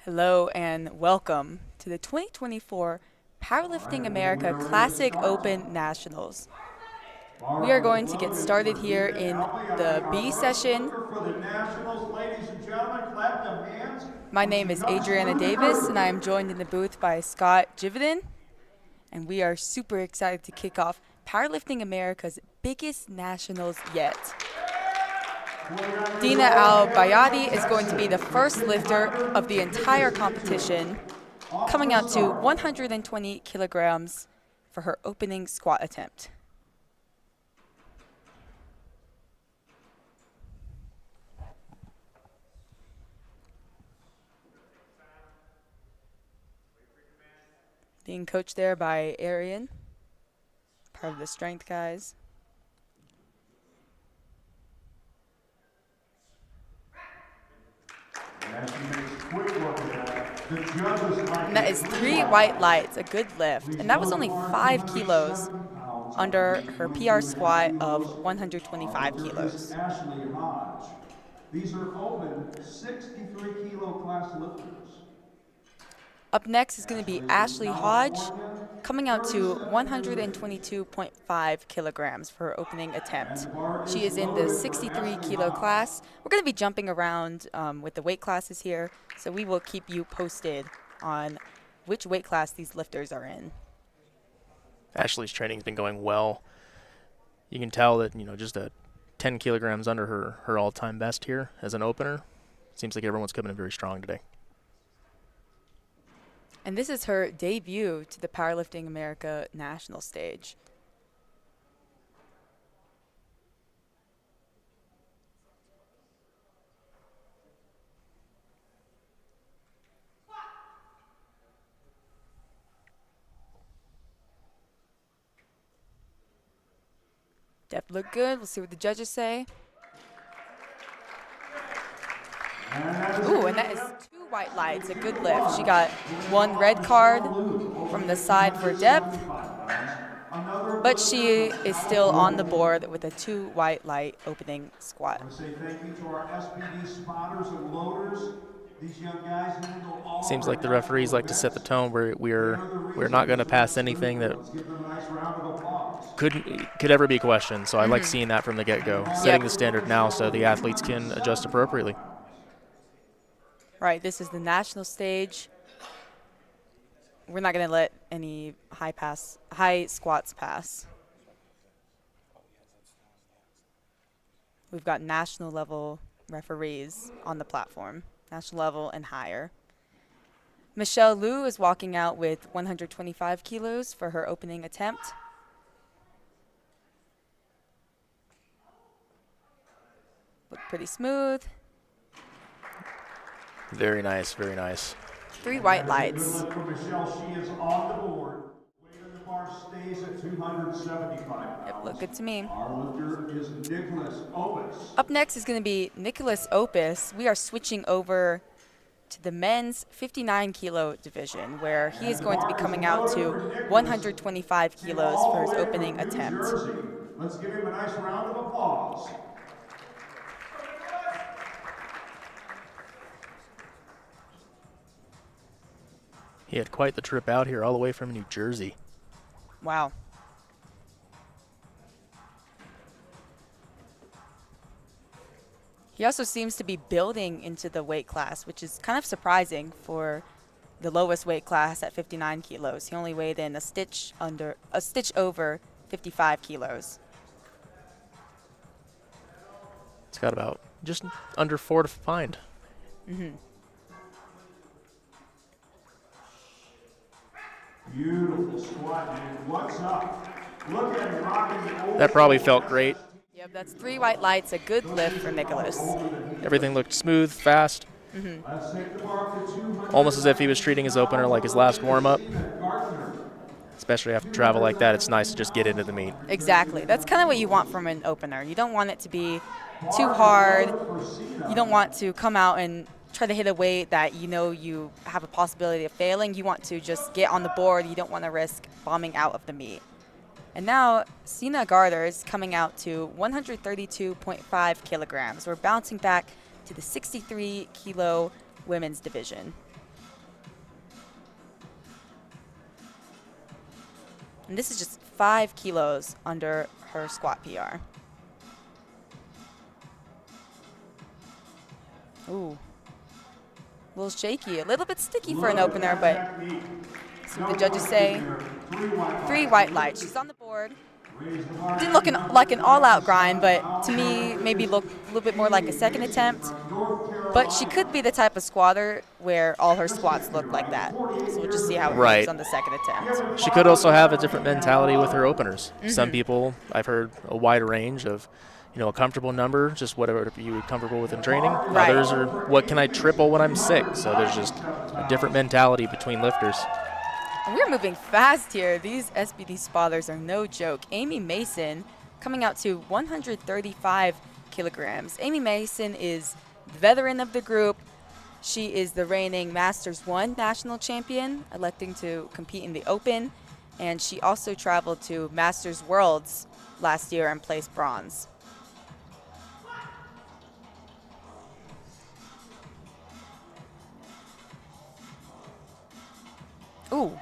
Hello and welcome to the 2024 Powerlifting America Classic Open Nationals. We are going to get started here in the B session. My name is Adriana Davis, and I am joined in the booth by Scott Jividin. And we are super excited to kick off Powerlifting America's biggest nationals yet. Dina Al-Bayadi is going to be the first lifter of the entire competition, coming out to 120 kilograms for her opening squat attempt. Being coached there by Arian, part of the strength guys. And that is 3 white lights, a good lift. And that was only 5 kilos under her PR squat of 125 kilos. These are open 63 kilo class lifters. Up next is going to be Ashley Hodge, coming out to 122.5 kilograms for her opening attempt. She is in the 63 kilo class. We're going to be jumping around with the weight classes here, so we will keep you posted on which weight class these lifters are in. Ashley's training has been going well. You can tell that, just 10 kilograms under her all-time best here as an opener. Seems like everyone's coming in very strong today. And this is her debut to the Powerlifting America national stage. Depth looked good. We'll see what the judges say. Ooh, and that is 2 white lights, a good lift. She got 1 red card from the side for depth, but she is still on the board with a 2 white light opening squat. I want to say thank you to our SPD spotters and loaders. These young guys handle all. Seems like the referees like to set the tone where we're not going to pass anything that could ever be questioned. So I like seeing that from the get-go, setting the standard now so the athletes can adjust appropriately. Right, this is the national stage. We're not going to let any high squats pass. We've got national level referees on the platform, national level and higher. Michelle Liu is walking out with 125 kilos for her opening attempt. Look pretty smooth. Very nice, very nice. 3 white lights. For Michelle, she is on the board. Weight on the bar stays at 275 pounds. Yep, look good to me. Our lifter is Nicholas Opus. Up next is going to be Nicholas Opus. We are switching over to the men's 59 kilo division, where he is going to be coming out to 125 kilos for his opening attempt. Let's give him a nice round of applause. He had quite the trip out here all the way from New Jersey. Wow. He also seems to be building into the weight class, which is kind of surprising for the lowest weight class at 59 kilos. He only weighed in a stitch over 55 kilos. It's got about just under 4 to find. Beautiful squat, man. What's up? Look at him rocking the That probably felt great. Yep, that's 3 white lights, a good lift for Nicholas. Everything looked smooth, fast. Let's take the bar to 200. Almost as if he was treating his opener like his last warm-up. Especially after travel like that, it's nice to just get into the meet. Exactly. That's kind of what you want from an opener. You don't want it to be too hard. You don't want to come out and try to hit a weight that you have a possibility of failing. You want to just get on the board. You don't want to risk bombing out of the meet. And now Sina Garter is coming out to 132.5 kilograms. We're bouncing back to the 63 kilo women's division. And this is just 5 kilos under her squat PR. Ooh. A little shaky, a little bit sticky for an opener, but see what the judges say. 3 white lights. She's on the board. Didn't look like an all-out grind, but to me, maybe looked a little bit more like a second attempt. But she could be the type of squatter where all her squats look like that. So we'll just see how it moves Right. on the second attempt. She could also have a different mentality with her openers. Some Mhm. people, I've heard a wide range of, a comfortable number, just whatever you would comfortable with in training. Right. Others are, what can I triple when I'm sick? So there's just a different mentality between lifters. And we're moving fast here. These SBD spotters are no joke. Amy Mason coming out to 135 kilograms. Amy Mason is the veteran of the group. She is the reigning Masters 1 national champion, electing to compete in the Open. And she also traveled to Masters Worlds last year and placed bronze. Ooh.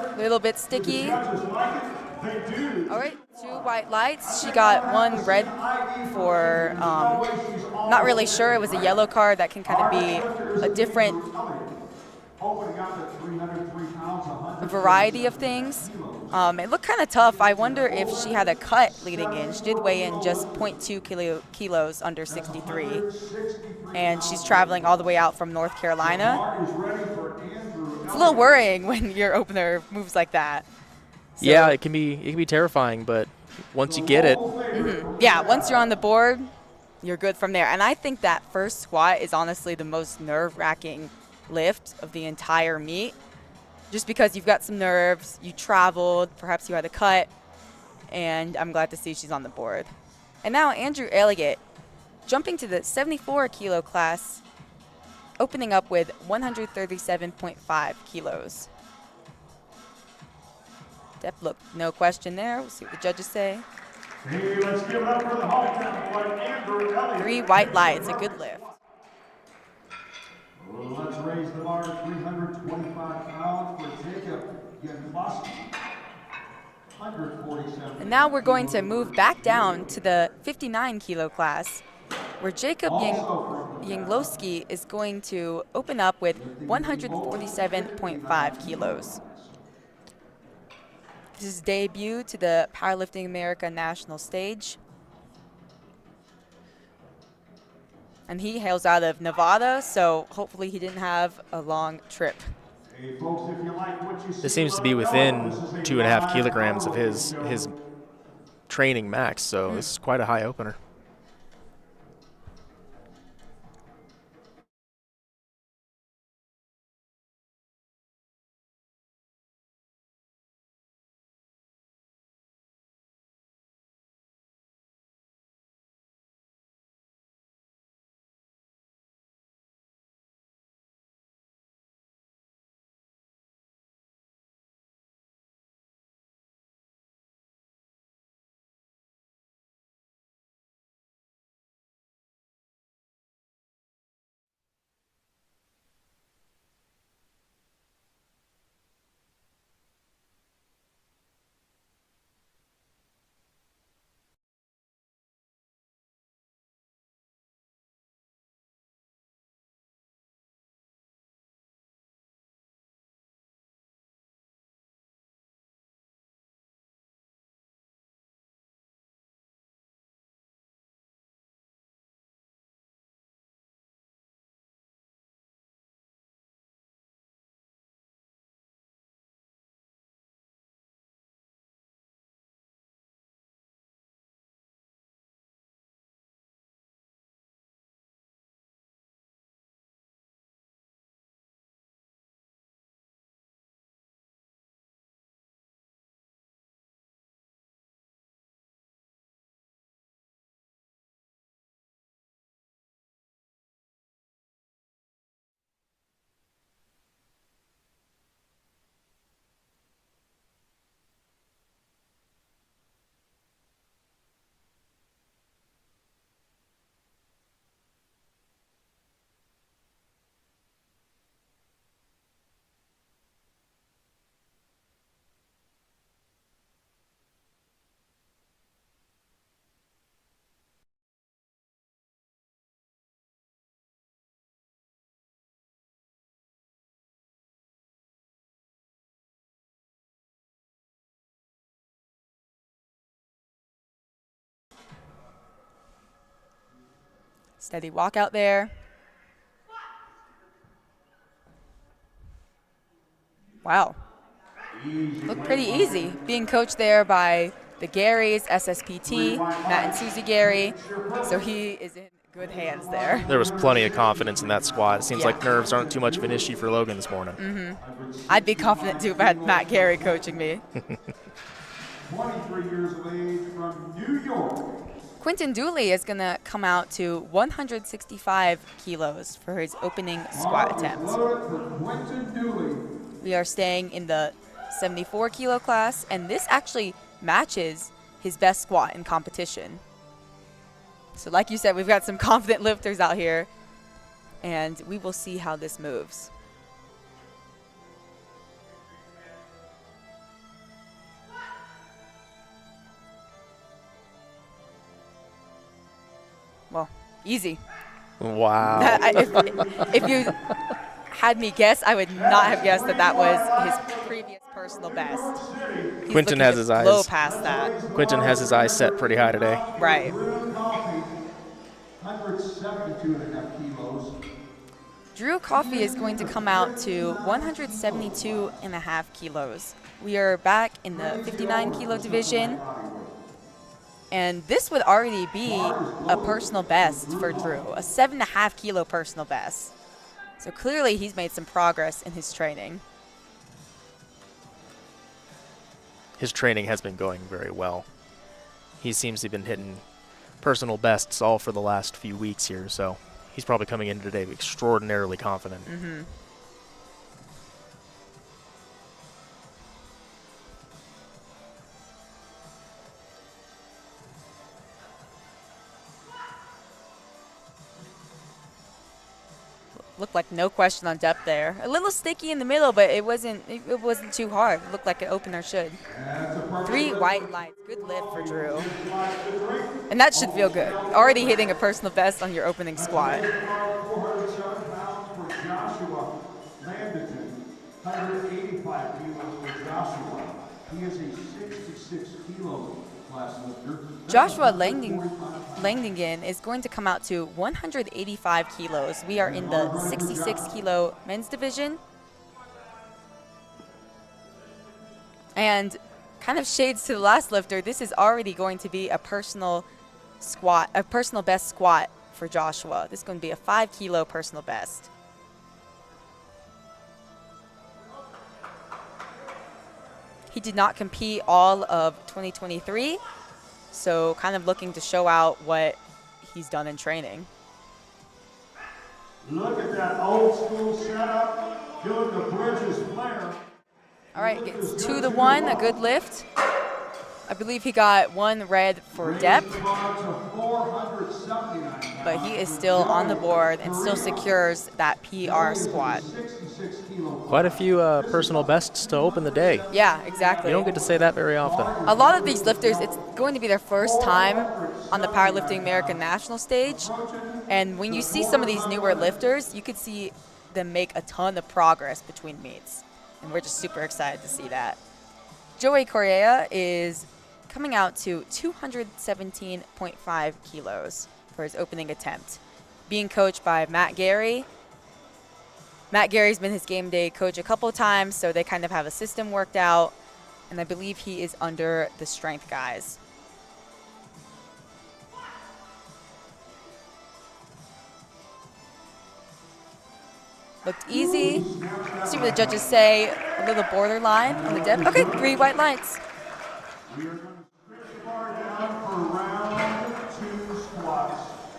A little bit sticky. All right, 2 white lights. She got 1 red for, not really sure. It was a yellow card. That can kind of be a different variety of things. It looked kind of tough. I wonder if she had a cut leading in. She did weigh in just 0.2 kilos under 63. And she's traveling all the way out from North Carolina. It's a little worrying when your opener moves like that. So, Yeah, it can be terrifying, but once you get it, yeah, once you're on the board, you're good from there. And I think that first squat is honestly the most nerve-wracking lift of the entire meet, just because you've got some nerves, you traveled, perhaps you had a cut, and I'm glad to see she's on the board. And now Andrew Elliott, jumping to the 74 kilo class, opening up with 137.5 kilos. Depth look, no question there. We'll see what the judges say. Hey, let's give it up for the hometown boy, Andrew Elliott. 3 white lights, a good lift. Let's raise the bar to 325 pounds for Jacob Gentlowski. 147. And now we're going to move back down to the 59 kilo class, where Jacob Yenglowski is going to open up with 147.5 kilos. This is debut to the Powerlifting America national stage. And he hails out of Nevada, so hopefully he didn't have a long trip. Hey folks, if you like what you see, this seems to be within 2.5 kilograms of his training max. So this is quite a high opener. Steady walk out there. Wow. Looked pretty easy. Being coached there by the Garys, SSPT, Matt and Susie Gary. So he is in good hands there. There was plenty of confidence in that squat. It seems Yeah. like nerves aren't too much of an issue for Logan this morning. I'd be confident too if I had Matt Gary coaching me. 23 years of age from New York. Quentin Dooley is going to come out to 165 kilos for his opening squat attempt. Quentin Dooley. We are staying in the 74 kilo class, and this actually matches his best squat in competition. So like you said, we've got some confident lifters out here, and we will see how this moves. Well, easy. Wow. If you had me guess, I would not have guessed that that was his previous personal best. He's Quentin looking has to his eyes. blow past that. Quentin has his eyes set pretty high today. Right. 172.5 kilos. Drew Coffey is going to come out to 172.5 kilos. We are back in the 59 kilo division. And this would already be a personal best for Drew, a 7.5 kilo personal best. So clearly he's made some progress in his training. His training has been going very well. He seems to have been hitting personal bests all for the last few weeks here, so he's probably coming in today extraordinarily confident. Looked like no question on depth there. A little sticky in the middle, but it wasn't too hard. It looked like an opener should. 3 white lights. Good lift for Drew. And that should feel good. Already hitting a personal best on your opening squat. 407 pounds for Joshua Landerton. 185 kilos for Joshua. He is a 66 kilo class lifter. Joshua Langdingen is going to come out to 185 kilos. We are in the 66 kilo men's division. And kind of shades to the last lifter, this is already going to be a personal best squat for Joshua. This is going to be a 5 kilo personal best. He did not compete all of 2023. So kind of looking to show out what he's done in training. Look at that old school setup. Doing the bridges flare. All right, gets 2 to 1, a good lift. I believe he got 1 red for depth, but he is still on the board and still secures that PR squat. Quite a few personal bests to open the day. Yeah, exactly. You don't get to say that very often. A lot of these lifters, it's going to be their first time on the Powerlifting American National stage. And when you see some of these newer lifters, you could see them make a ton of progress between meets. And we're just super excited to see that. Joey Correa is coming out to 217.5 kilos for his opening attempt. Being coached by Matt Gary. Matt Gary's been his game day coach a couple of times, so they kind of have a system worked out. And I believe he is under the strength guys. Looked easy. See what the judges say. A little borderline on the depth. Okay, 3 white lights.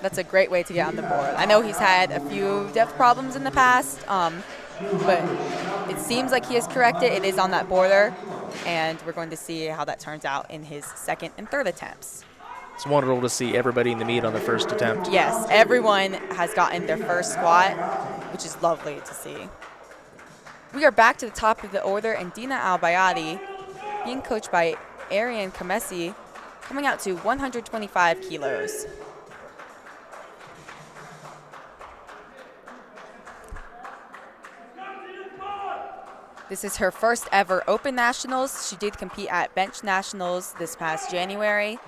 That's a great way to get on the board. I know he's had a few depth problems in the past, but it seems like he has corrected. It is on that border, and we're going to see how that turns out in his second and third attempts. It's wonderful to see everybody in the meet on their first attempt. Yes, everyone has gotten their first squat, which is lovely to see. We are back to the top of the order, and Dina Albayati, being coached by Arian Kamesi, coming out to 125 kilos. This is her first ever Open Nationals. She did compete at Bench Nationals this past January.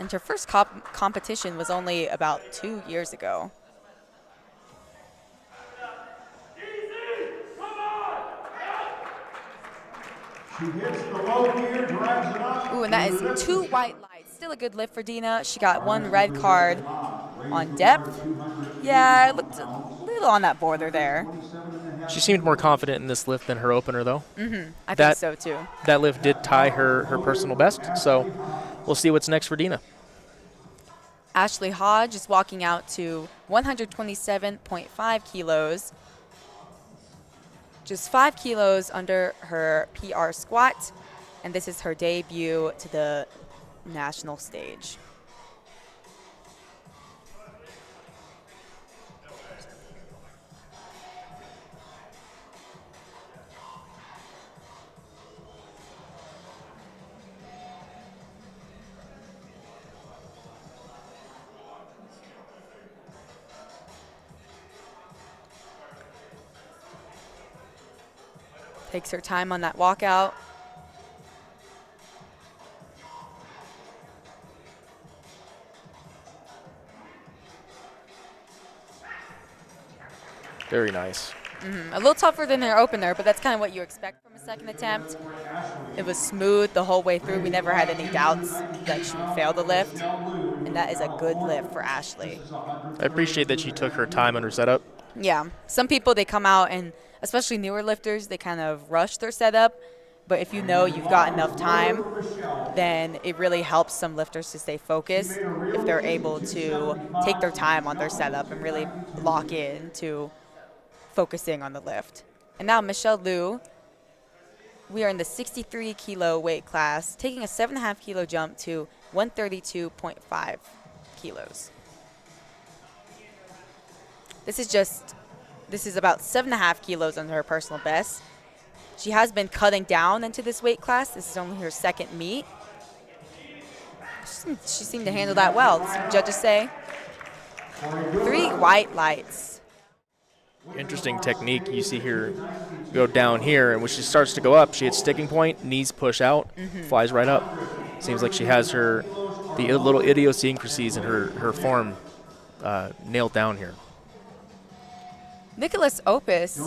And her first competition was only about 2 years ago. She hits the low gear, drives it up. Ooh, and that is 2 white lights. Still a good lift for Dina. She got 1 red card on depth. Yeah, it looked a little on that border there. She seemed more confident in this lift than her opener, though. I think so, too. That lift did tie her personal best, so we'll see what's next for Dina. Ashley Hodge is walking out to 127.5 kilos. Just 5 kilos under her PR squat, and this is her debut to the national stage. Takes her time on that walkout. Very nice. A little tougher than her opener, but that's kind of what you expect from a second attempt. It was smooth the whole way through. We never had any doubts that she would fail the lift, and that is a good lift for Ashley. I appreciate that she took her time on her setup. Yeah, some people, they come out and, especially newer lifters, they kind of rush their setup. But if you know you've got enough time, then it really helps some lifters to stay focused if they're able to take their time on their setup and really lock in to focusing on the lift. And now Michelle Liu, we are in the 63 kilo weight class, taking a 7.5 kilo jump to 132.5 kilos. This is about 7.5 kilos under her personal best. She has been cutting down into this weight class. This is only her second meet. She seemed to handle that well, judges say. 3 white lights. Interesting technique. You see her go down here, and when she starts to go up, she hits sticking point, knees push out, flies right up. Seems like she has the little idiosyncrasies in her form nailed down here. Nicholas Opus,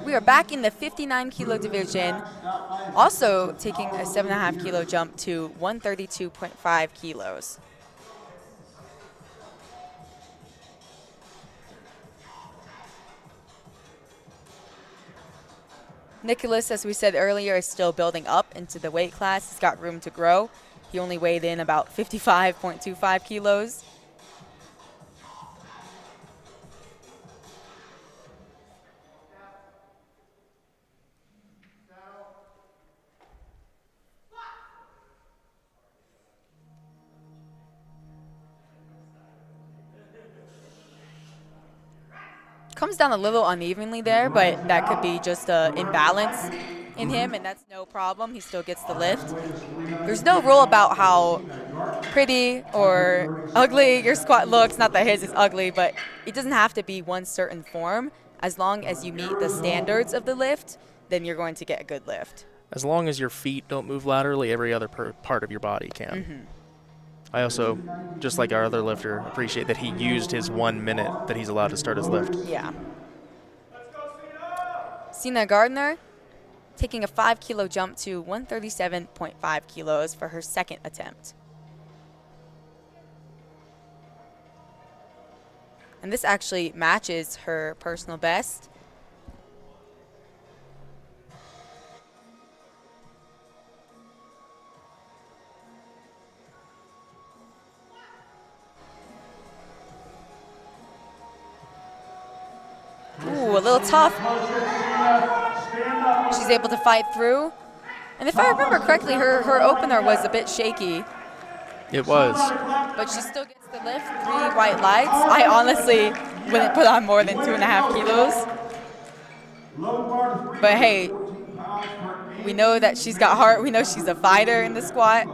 we are back in the 59 kilo division, also taking a 7.5 kilo jump to 132.5 kilos. Nicholas, as we said earlier, is still building up into the weight class. He's got room to grow. He only weighed in about 55.25 kilos. Comes down a little unevenly there, but that could be just an imbalance in him, and that's no problem. He still gets the lift. There's no rule about how pretty or ugly your squat looks. Not that his is ugly, but it doesn't have to be one certain form. As long as you meet the standards of the lift, then you're going to get a good lift. As long as your feet don't move laterally, every other part of your body can. I also, just like our other lifter, appreciate that he used his 1 minute that he's allowed to start his lift. Yeah. Sina Gardner taking a 5 kilo jump to 137.5 kilos for her second attempt. And this actually matches her personal best. Ooh, a little tough. She's able to fight through. And if I remember correctly, her opener was a bit shaky. It was. But she still gets the lift, 3 white lights. I honestly wouldn't put on more than 2.5 kilos. But hey, we know that she's got heart. We know she's a fighter in the squat.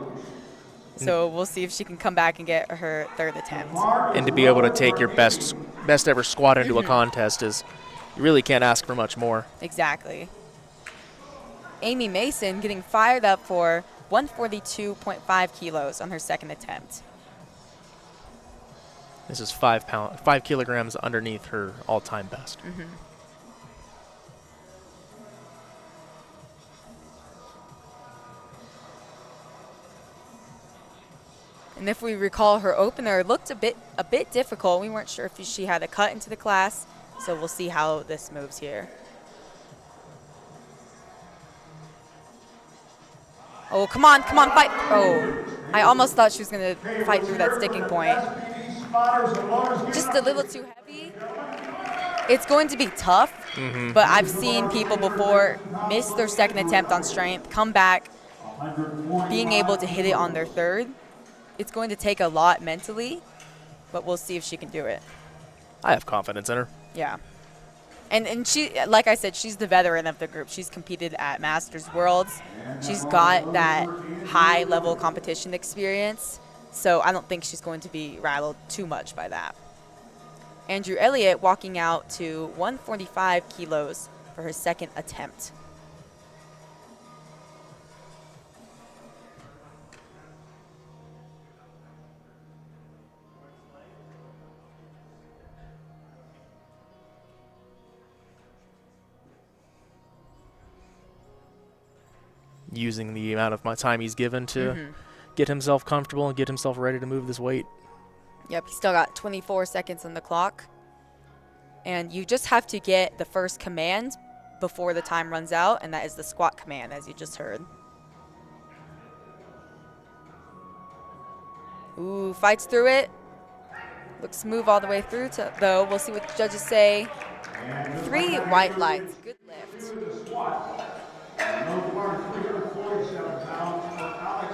So we'll see if she can come back and get her third attempt. And to be able to take your best ever squat into a contest is, you really can't ask for much more. Exactly. Amy Mason getting fired up for 142.5 kilos on her second attempt. This is 5 kilograms underneath her all-time best. And if we recall, her opener looked a bit difficult. We weren't sure if she had a cut into the class, so we'll see how this moves here. Oh, come on, fight. Oh, I almost thought she was going to fight through that sticking point. Just a little too heavy. It's going to be tough, but I've seen people before miss their second attempt on strength, come back, being able to hit it on their third. It's going to take a lot mentally, but we'll see if she can do it. I have confidence in her. Yeah. And she, like I said, she's the veteran of the group. She's competed at Masters Worlds. She's got that high-level competition experience, so I don't think she's going to be rattled too much by that. Andrew Elliott walking out to 145 kilos for her second attempt. Using the amount of time he's given to get himself comfortable and get himself ready to move this weight. Yep, he's still got 24 seconds on the clock. And you just have to get the first command before the time runs out, and that is the squat command, as you just heard. Ooh, fights through it. Looks smooth all the way through, though. We'll see what the judges say. 3 white lights. Good lift.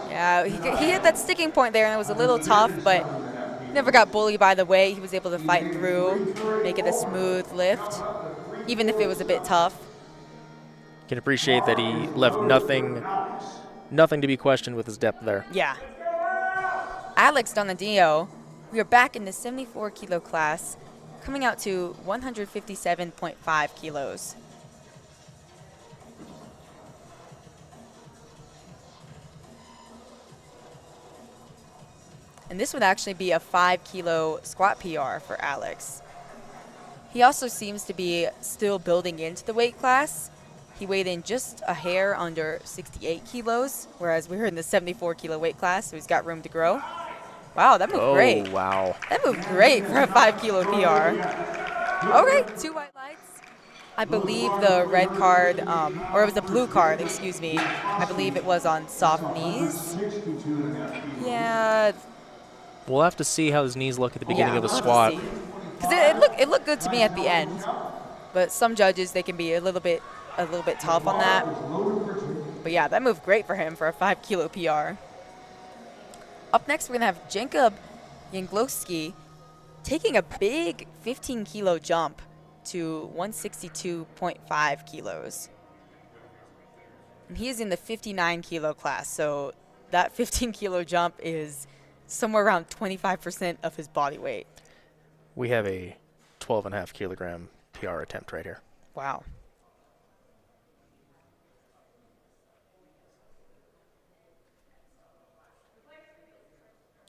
Yeah, he hit that sticking point there, and it was a little tough, but never got bullied by the weight. He was able to fight through, make it a smooth lift, even if it was a bit tough. Can appreciate that he left nothing to be questioned with his depth there. Yeah. Alex Donadillo, we are back in the 74 kilo class, coming out to 157.5 kilos. And this would actually be a 5 kilo squat PR for Alex. He also seems to be still building into the weight class. He weighed in just a hair under 68 kilos, whereas we're in the 74 kilo weight class, so he's got room to grow. Wow, that moved great. Oh, wow. That moved great for a 5 kilo PR. Okay, 2 white lights. I believe the red card, or it was a blue card, excuse me. I believe it was on soft knees. Yeah. We'll have to see how his knees look at the beginning of the squat. Because it looked good to me at the end, but some judges, they can be a little bit tough on that. But yeah, that moved great for him for a 5 kilo PR. Up next, we're gonna have Jacob Janglowski taking a big 15 kilo jump to 162.5 kilos. And he is in the 59 kilo class, so that 15 kilo jump is somewhere around 25% of his body weight. We have a 12.5 kilogram PR attempt right here. Wow.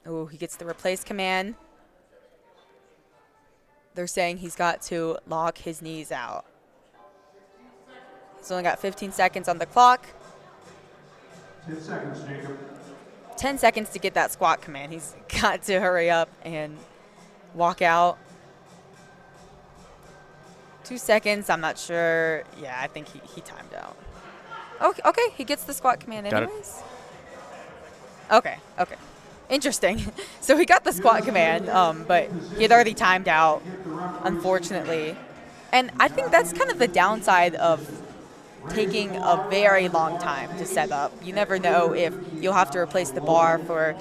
Oh, he gets the replace command. They're saying he's got to lock his knees out. He's only got 15 seconds on the clock. 10 seconds, Jacob. 10 seconds to get that squat command. He's got to hurry up and walk out. 2 seconds, I'm not sure. Yeah, I think he timed out. Okay, he gets the squat command anyways. Okay. Interesting. So he got the squat command, but he had already timed out, unfortunately. And I think that's kind of the downside of taking a very long time to set up. You never know if you'll have to replace the bar for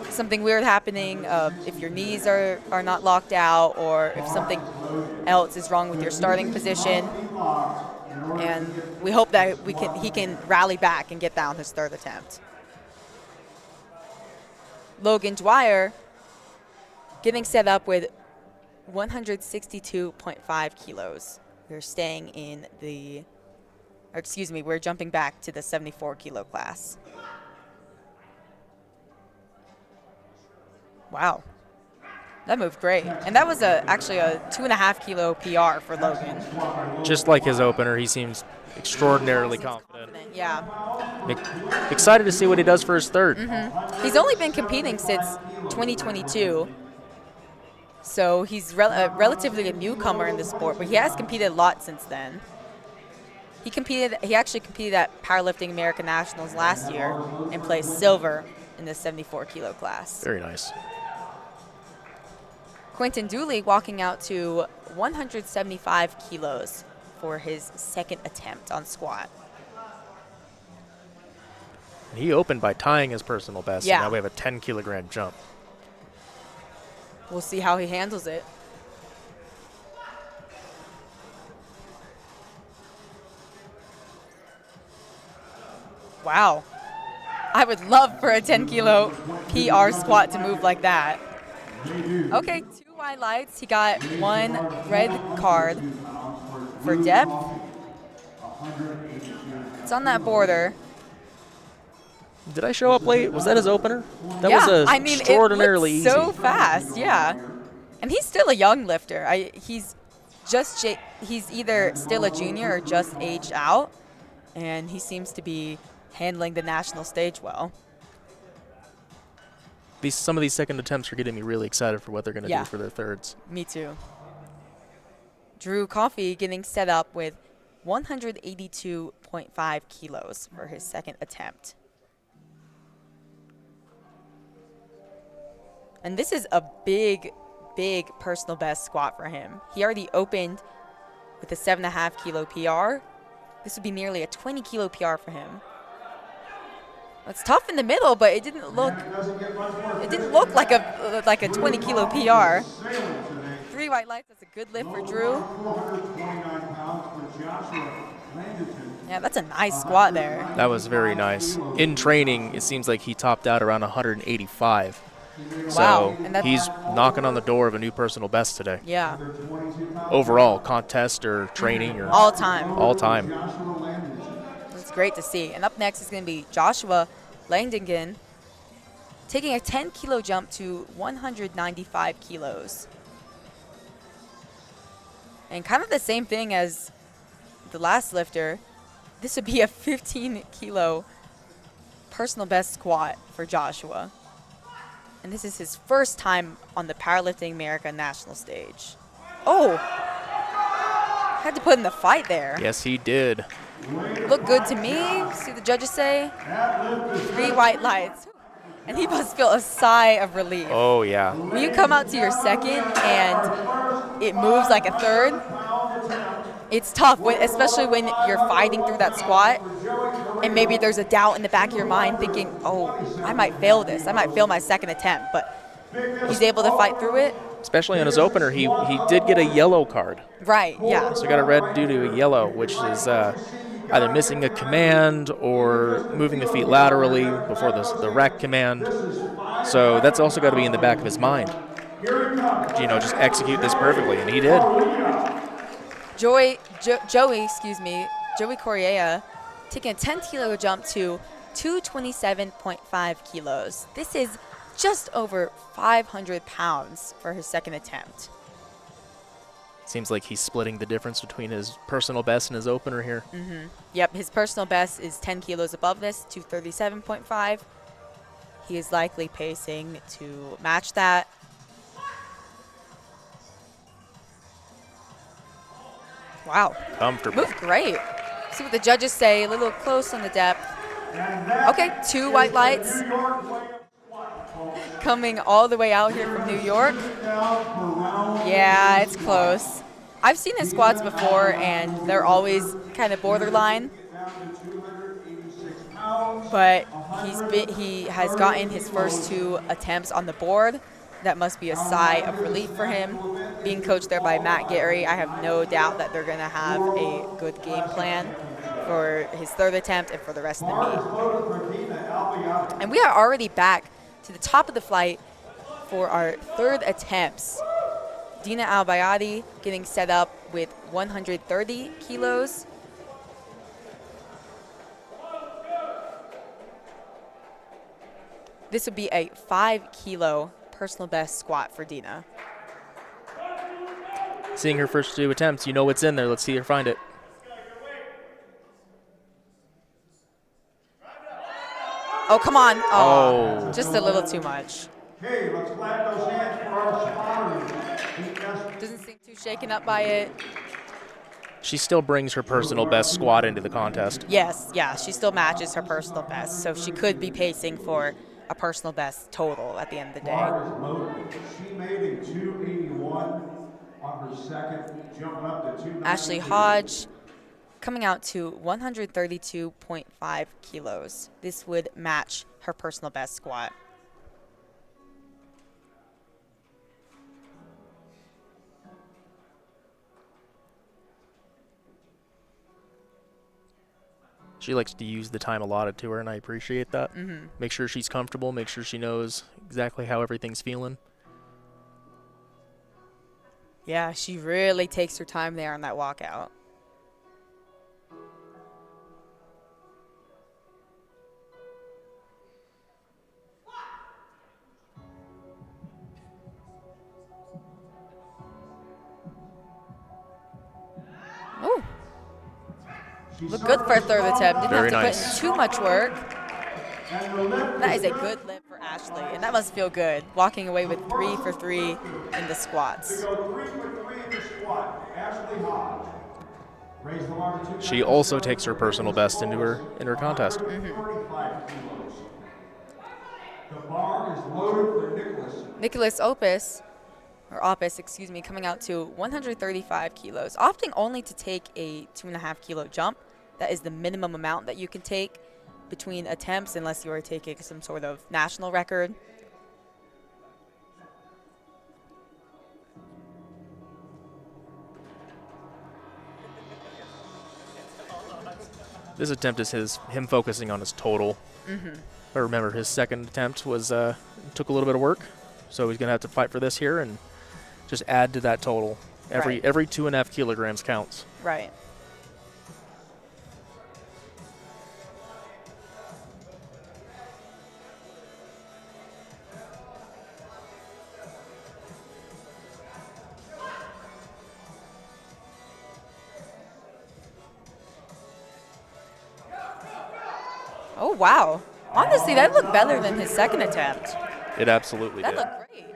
something weird happening, if your knees are not locked out, or if something else is wrong with your starting position. And we hope that he can rally back and get that on his third attempt. Logan Dwyer getting set up with 162.5 kilos. We're staying in we're jumping back to the 74 kilo class. Wow. That moved great. And that was actually a 2.5 kilo PR for Logan. Just like his opener, he seems extraordinarily confident. Yeah. Excited to see what he does for his third. He's only been competing since 2022. So he's relatively a newcomer in the sport, but he has competed a lot since then. He actually competed at Powerlifting American Nationals last year and placed silver in the 74 kilo class. Very nice. Quentin Dooley walking out to 175 kilos for his second attempt on squat. He opened by tying his personal best, Yeah. and now we have a 10-kilogram jump. We'll see how he handles it. Wow. I would love for a 10 kilo PR squat to move like that. Okay, 2 white lights. He got 1 red card for depth. It's on that border. Did I show up late? Was that his opener? That Yeah, was I mean, extraordinarily it looked so easy. fast, yeah. And he's still a young lifter. He's either still a junior or just aged out, and he seems to be handling the national stage well. Some of these second attempts are getting me really excited for what they're going to Yeah. do for their thirds. Me too. Drew Coffey getting set up with 182.5 kilos for his second attempt. And this is a big personal best squat for him. He already opened with a 7.5 kilo PR. This would be nearly a 20 kilo PR for him. It's tough in the middle, but it didn't look like a 20 kilo PR. 3 white lights, that's a good lift for Drew. Yeah, that's a nice squat there. That was very nice. In training, it seems like he topped out around 185. Wow. So And that's, he's knocking on the door of a new personal best today. yeah, Overall, contest or training or all time. all time. It's great to see. And up next is going to be Joshua Langdingen taking a 10 kilo jump to 195 kilos. And kind of the same thing as the last lifter. This would be a 15 kilo personal best squat for Joshua. And this is his first time on the Powerlifting America national stage. Oh, had to put in the fight there. Yes, he did. Look good to me, see the judges say. 3 white lights. And he must feel a sigh of relief. Oh, yeah. When you come out to your second and it moves like a third, it's tough, especially when you're fighting through that squat and maybe there's a doubt in the back of your mind thinking, oh, I might fail this. I might fail my second attempt, but he's able to fight through it. Especially on his opener, he did get a yellow card. Right, yeah. So he got a red due to a yellow, which is either missing a command or moving the feet laterally before the rack command. So that's also got to be in the back of his mind. Just execute this perfectly, and he did. Joey Correa taking a 10 kilo jump to 227.5 kilos. This is just over 500 pounds for his second attempt. Seems like he's splitting the difference between his personal best and his opener here. Mm-hmm. Yep, his personal best is 10 kilos above this, 237.5. He is likely pacing to match that. Wow. Comfortable. Moved great. See what the judges say, a little close on the depth. Okay, 2 white lights. Coming all the way out here from New York. Yeah, it's close. I've seen his squats before, and they're always kind of borderline. But he has gotten his first 2 attempts on the board. That must be a sigh of relief for him. Being coached there by Matt Gary, I have no doubt that they're going to have a good game plan for his 3rd attempt and for the rest of the meet. And we are already back to the top of the flight for our 3rd attempts. Dina Albayadi getting set up with 130 kilos. This would be a 5 kilo personal best squat for Dina. Seeing her first 2 attempts, you know what's in there. Let's see her find it. Oh, come on. Oh. Just a little too much. Okay, let's clap those hands for our spotters. Doesn't seem too shaken up by it. She still brings her personal best squat into the contest. Yes, yeah, she still matches her personal best, so she could be pacing for a personal best total at the end of the day. Bar is loaded. She made a 281 on her second, jumping up to 290. Ashley Hodge coming out to 132.5 kilos. This would match her personal best squat. She likes to use the time allotted to her, and I appreciate that. Make sure she's comfortable, make sure she knows exactly how everything's feeling. Yeah, she really takes her time there on that walkout. Ooh. Look good for a third attempt. Didn't Very have to nice. put in too much work. That is a good lift for Ashley, and that must feel good, walking away with 3 for 3 in the squats. To go 3 for 3 in the squat, Ashley Hodge. Raise the bar to 290. She also takes her personal best into her contest. 135 kilos. The bar is loaded for Nicholas. Opus, excuse me, coming out to 135 kilos, opting only to take a 2.5 kilo jump. That is the minimum amount that you can take between attempts unless you are taking some sort of national record. This attempt is him focusing on his total. I remember his second attempt was took a little bit of work, so he's gonna have to fight for this here and just add to that total. Every 2.5 kilograms counts. Right. Oh, wow. Honestly, that looked better than his second attempt. It absolutely That did. looked great.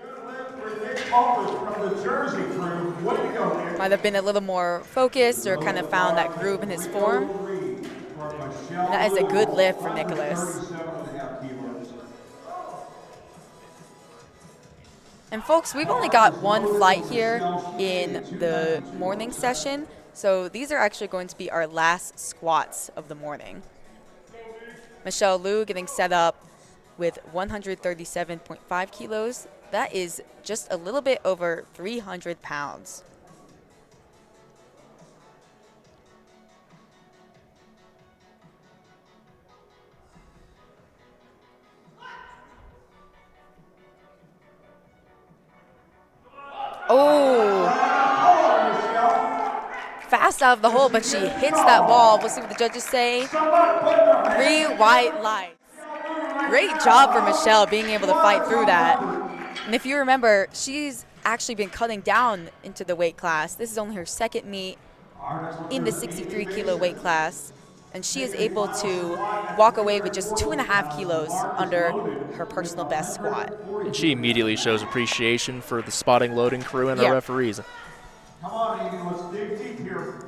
From the Jersey crew. Way to go, Nick. Might have been a little more focused or kind of found that groove in his form. That is a good lift for Nicholas. And folks, we've only got one flight here in the morning session, so these are actually going to be our last squats of the morning. Michelle Liu getting set up with 137.5 kilos. That is just a little bit over 300 pounds. Oh, fast out of the hole, but she hits that wall. We'll see what the judges say. 3 white lights. Great job for Michelle being able to fight through that. And if you remember, she's actually been cutting down into the weight class. This is only her second meet in the 63 kilo weight class. And she is able to walk away with just 2.5 kilos under her personal best squat. And she immediately shows appreciation for the spotting loading crew and the referees. Come on, Amy, let's dig deep here.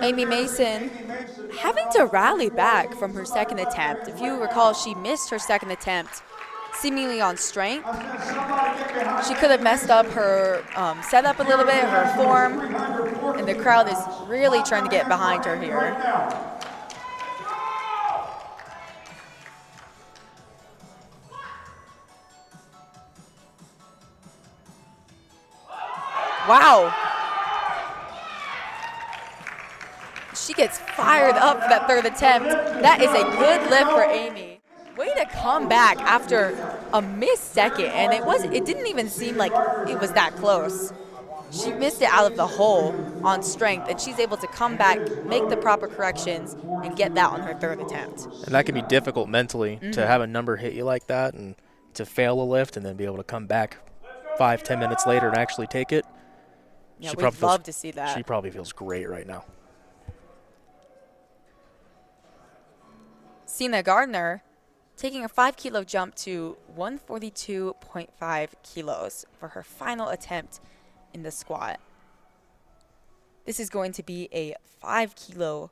Amy Mason having to rally back from her second attempt. If you recall, she missed her second attempt seemingly on strength. She could have messed up her setup a little bit, her form, and the crowd is really trying to get behind her here. Wow. She gets fired up for that third attempt. That is a good lift for Amy. Way to come back after a missed second, and it didn't even seem like it was that close. She missed it out of the hole on strength, and she's able to come back, make the proper corrections, and get that on her third attempt. And that can be difficult mentally to have a number hit you like that and to fail a lift and then be able to come back 5-10 minutes later and actually take it. Yeah, we'd love to see that. She probably feels great right now. Sina Gardner taking a 5-kilo jump to 142.5 kilos for her final attempt in the squat. This is going to be a 5-kilo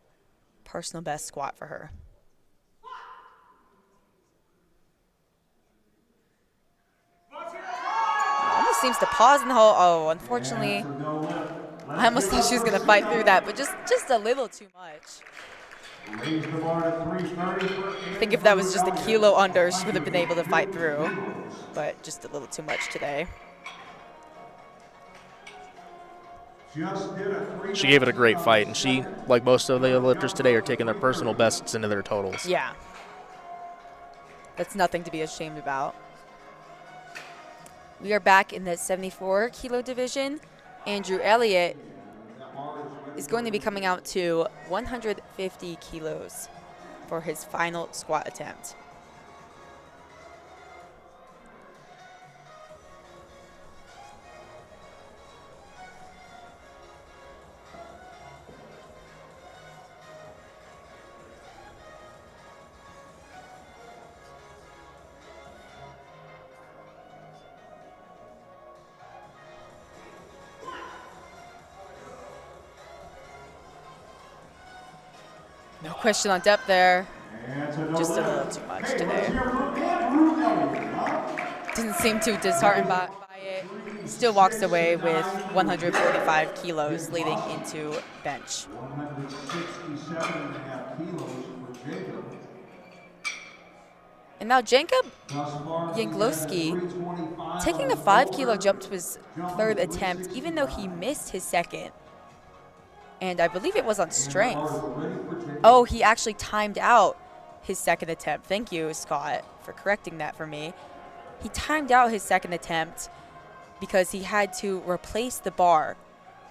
personal best squat for her. Almost seems to pause in the hole. Oh, unfortunately, I almost thought she was going to fight through that, but just a little too much. I think if that was just a kilo under, she would have been able to fight through, but just a little too much today. She gave it a great fight, and she, like most of the lifters today, are taking their personal bests into their totals. Yeah. That's nothing to be ashamed about. We are back in the 74-kilo division. Andrew Elliott is going to be coming out to 150 kilos for his final squat attempt. No question on depth there. Just a little too much today. Didn't seem too disheartened by it. Still walks away with 145 kilos leading into bench. 167.5 kilos for Jacob. And now Jacob Janglowski taking a 5-kilo jump to his third attempt, even though he missed his second. And I believe it was on strength. Oh, he actually timed out his second attempt. Thank you, Scott, for correcting that for me. He timed out his second attempt because he had to replace the bar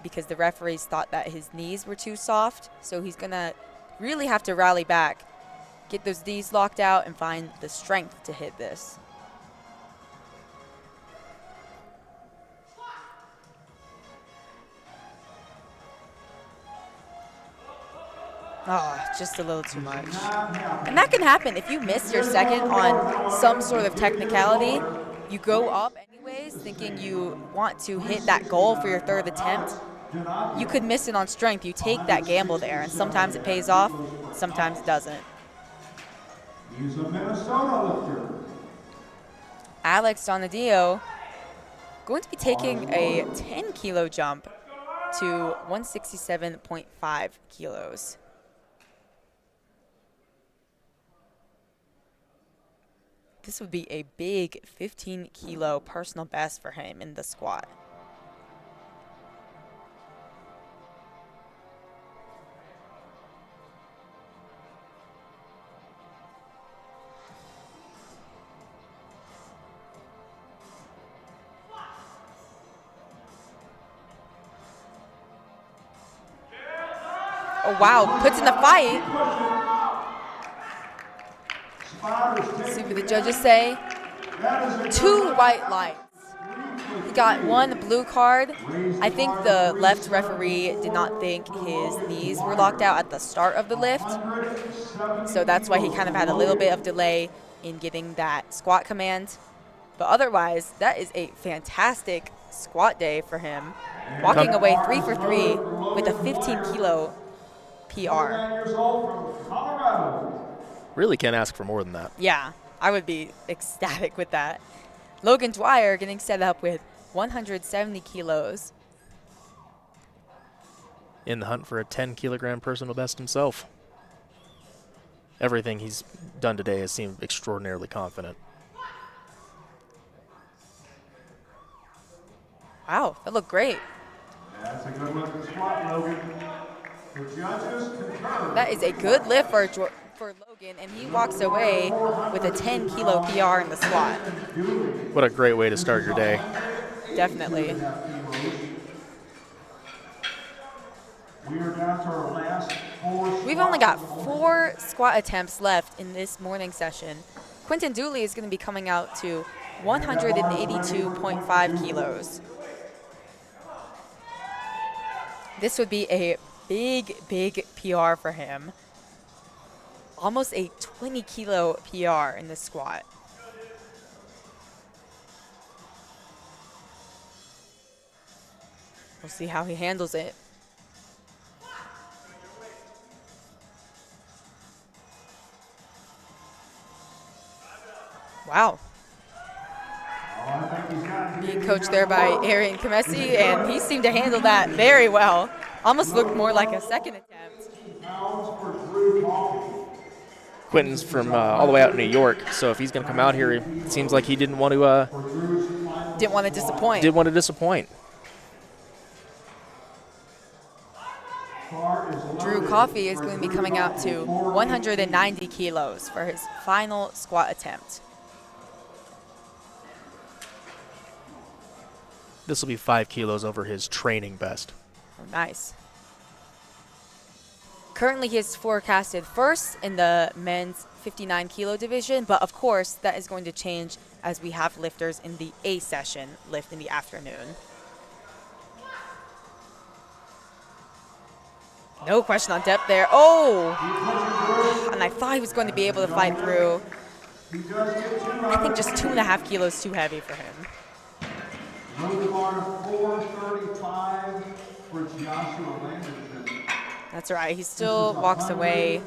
because the referees thought that his knees were too soft. So he's going to really have to rally back, get those knees locked out, and find the strength to hit this. Oh, just a little too much. And that can happen. If you miss your second on some sort of technicality, you go up anyways thinking you want to hit that goal for your third attempt. You could miss it on strength. You take that gamble there, and sometimes it pays off, sometimes it doesn't. He's a Minnesota lifter. Alex Donadio going to be taking a 10-kilo jump to 167.5 kilos. This would be a big 15-kilo personal best for him in the squat. Oh, wow, puts in the fight. See what the judges say. 2 white lights. He got 1 blue card. I think the left referee did not think his knees were locked out at the start of the lift. So that's why he kind of had a little bit of delay in getting that squat command. But otherwise, that is a fantastic squat day for him. Walking away 3 for 3 with a 15-kilo PR. Really can't ask for more than that. Yeah, I would be ecstatic with that. Logan Dwyer getting set up with 170 kilos. In the hunt for a 10-kilogram personal best himself. Everything he's done today has seemed extraordinarily confident. Wow, that looked great. That's a good looking squat, Logan. The judges concur. That is a good lift for Logan, and he walks away with a 10-kilo PR in the squat. What a great way to start your day. Definitely. We are down to our last 4 We've only got 4 squat attempts left in this morning session. Quentin Dooley is going to be coming out to 182.5 kilos. This would be a big, big PR for him. Almost a 20-kilo PR in this squat. We'll see how he handles it. Wow. Being coached there by Arian Kamesi, and he seemed to handle that very well. Almost looked more like a second attempt. Quentin's from all the way out in New York, so if he's going to come out here, it seems like he didn't want to disappoint. Didn't want to disappoint. Drew Coffey is going to be coming out to 190 kilos for his final squat attempt. This will be 5 kilos over his training best. Oh, nice. Currently, he is forecasted first in the men's 59-kilo division, but of course, that is going to change as we have lifters in the A session lift in the afternoon. No question on depth there. Oh! And I thought he was going to be able to fight through. I think just 2.5 kilos too heavy for him. That's right. He still walks away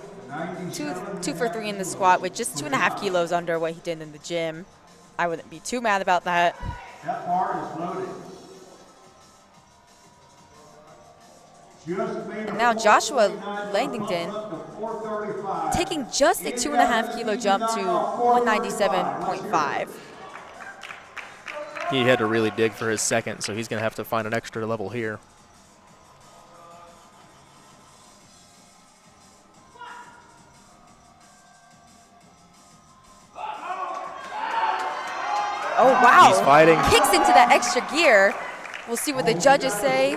2 for 3 in the squat with just 2.5 kilos under what he did in the gym. I wouldn't be too mad about that. That bar is loaded. And now Joshua Langdon taking just a 2.5 kilo jump to 197.5. He had to really dig for his second, so he's going to have to find an extra level here. Oh, wow. He's fighting. Kicks into that extra gear. We'll see what the judges say.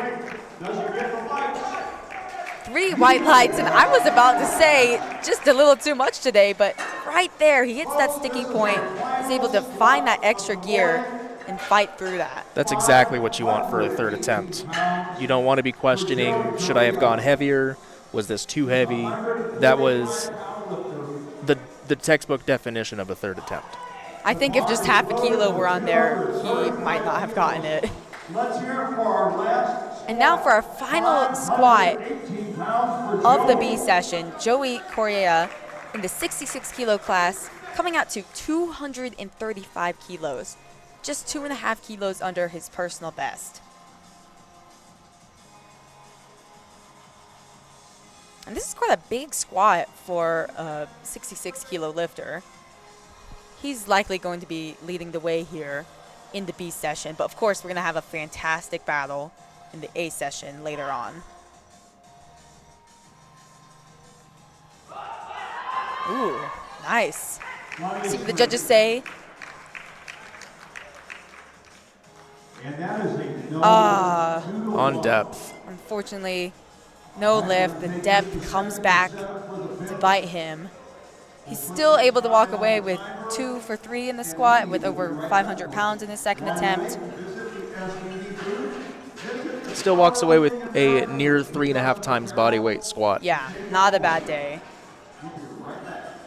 3 white lights, and I was about to say just a little too much today, but right there, he hits that sticking point. He's able to find that extra gear and fight through that. That's exactly what you want for a third attempt. You don't want to be questioning, should I have gone heavier? Was this too heavy? That was the textbook definition of a third attempt. I think if just half a kilo were on there, he might not have gotten it. And now for our final squat of the B session, Joey Correa in the 66 kilo class coming out to 235 kilos, just 2.5 kilos under his personal best. And this is quite a big squat for a 66 kilo lifter. He's likely going to be leading the way here in the B session, but of course we're going to have a fantastic battle in the A session later on. Ooh, nice. See what the judges say. On depth. Unfortunately, no lift. The depth comes back to bite him. He's still able to walk away with 2 for 3 in the squat with over 500 pounds in his second attempt. Still walks away with a near 3.5 times body weight squat. Yeah, not a bad day.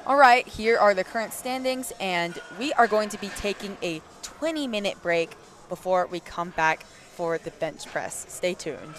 All right, here are the current standings, and we are going to be taking a 20-minute break before we come back for the bench press. Stay tuned.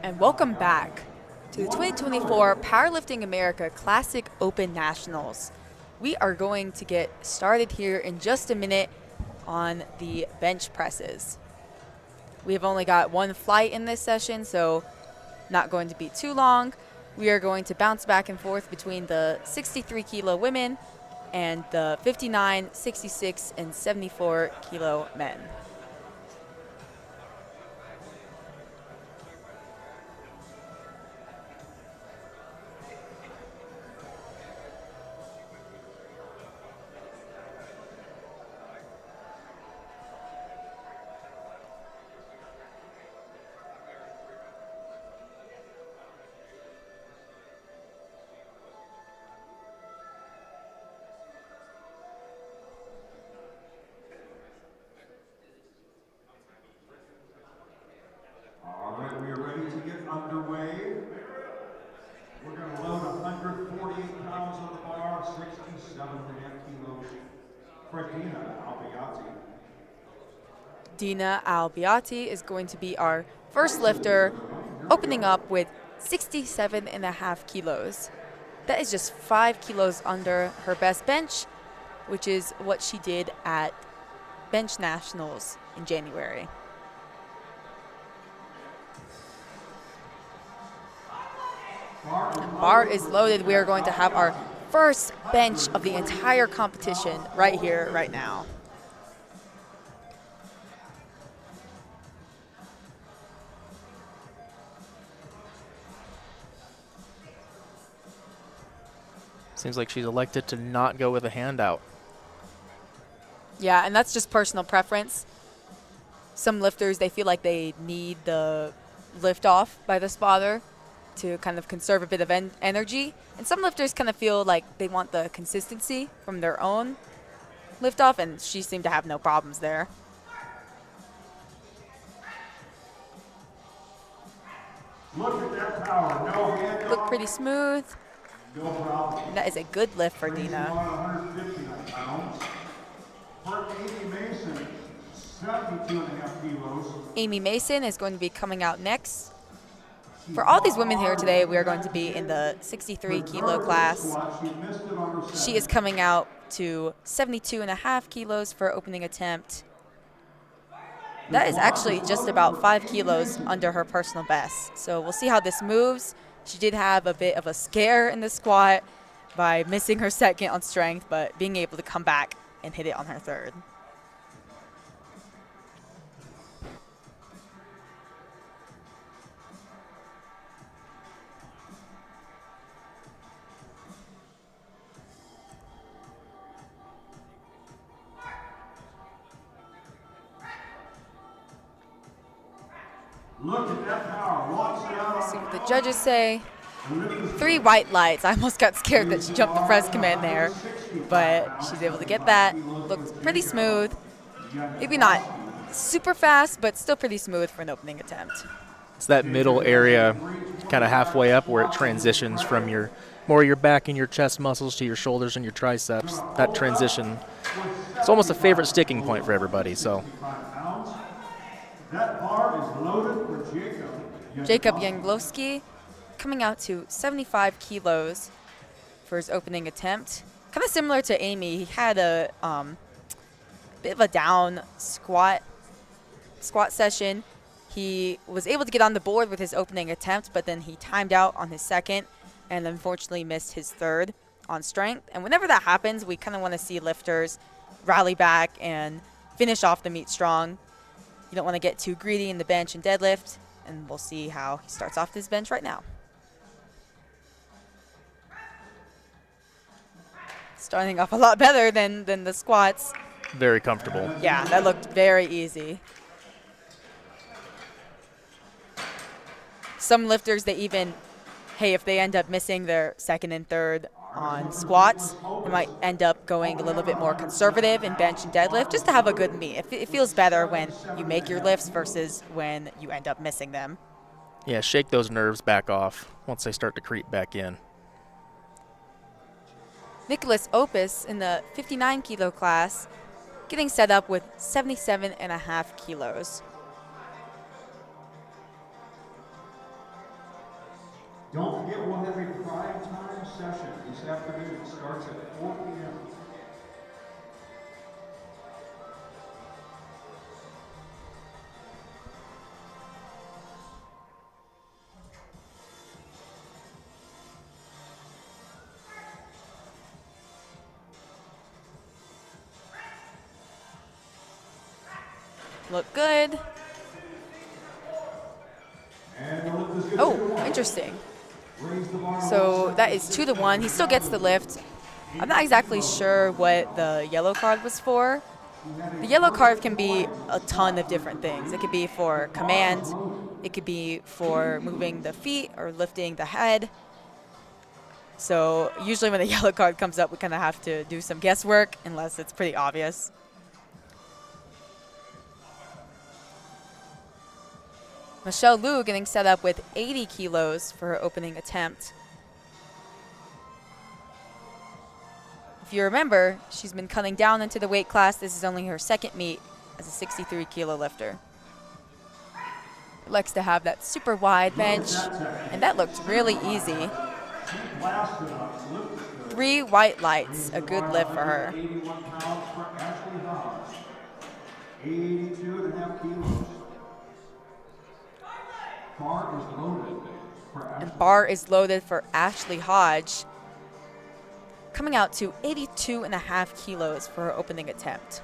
And welcome back to the 2024 Powerlifting America Classic Open Nationals. We are going to get started here in just a minute on the bench presses. We have only got one flight in this session, so not going to be too long. We are going to bounce back and forth between the 63 kilo women and the 59, 66, and 74 kilo men. All right, we are ready to get underway. We're going to load 148 pounds on the bar, 67.5 kilos. For Dina Albiati. Dina Albiati is going to be our first lifter, opening up with 67.5 kilos. That is just 5 kilos under her best bench, which is what she did at Bench Nationals in January. And bar is loaded. We are going to have our first bench of the entire competition right here, right now. Seems like she's elected to not go with a handout. Yeah, and that's just personal preference. Some lifters, they feel like they need the lift off by the spotter to kind of conserve a bit of energy. And some lifters kind of feel like they want the consistency from their own lift off, and she seemed to have no problems there. Look at that power. No hand Look off. pretty smooth. No problem. And that is a good lift for Dina. 159 pounds. For Amy Mason, 72.5 kilos. Amy Mason is going to be coming out next. For all these women here today, we are going to be in the 63 kilo class. She is coming out to 72.5 kilos for opening attempt. That is actually just about 5 kilos under her personal best. So we'll see how this moves. She did have a bit of a scare in the squat by missing her second on strength, but being able to come back and hit it on her third. Look at that power. Walks it out. See what the judges say. 3 white lights. I almost got scared that she jumped the press command there, but she's able to get that. Looks pretty smooth. Maybe not super fast, but still pretty smooth for an opening attempt. It's that middle area, kind of halfway up where it transitions from your back and your chest muscles to your shoulders and your triceps. That transition, it's almost a favorite sticking point for everybody. So That bar is loaded for Jacob. Jacob Yanglowski coming out to 75 kilos for his opening attempt. Kind of similar to Amy. He had a bit of a down squat session. He was able to get on the board with his opening attempt, but then he timed out on his second and unfortunately missed his third on strength. And whenever that happens, we kind of want to see lifters rally back and finish off the meet strong. You don't want to get too greedy in the bench and deadlift, and we'll see how he starts off this bench right now. Starting off a lot better than the squats. very comfortable. Yeah, that looked very easy. Some lifters, they even, hey, if they end up missing their second and third on squats, they might end up going a little bit more conservative in bench and deadlift just to have a good meet. It feels better when you make your lifts versus when you end up missing them. Yeah, shake those nerves back off once they start to creep back in. Nicholas Opus in the 59 kilo class getting set up with 77.5 kilos. Don't forget, we'll have a prime time session this afternoon. It starts at 4 p.m. Look good. And the lift is good. Oh, interesting. Raise the bar. So that is 2-1. He still gets the lift. I'm not exactly sure what the yellow card was for. The yellow card can be a ton of different things. It could be for command. It could be for moving the feet or lifting the head. So usually when the yellow card comes up, we kind of have to do some guesswork unless it's pretty obvious. Michelle Liu getting set up with 80 kilos for her opening attempt. If you remember, she's been cutting down into the weight class. This is only her second meet as a 63 kilo lifter. Likes to have that super wide bench, and that looked really easy. 3 white lights, a good lift for her. 81 pounds for Ashley Hodge. 82.5 kilos. Bar is loaded for Ashley. And bar is loaded for Ashley Hodge, coming out to 82.5 kilos for her opening attempt.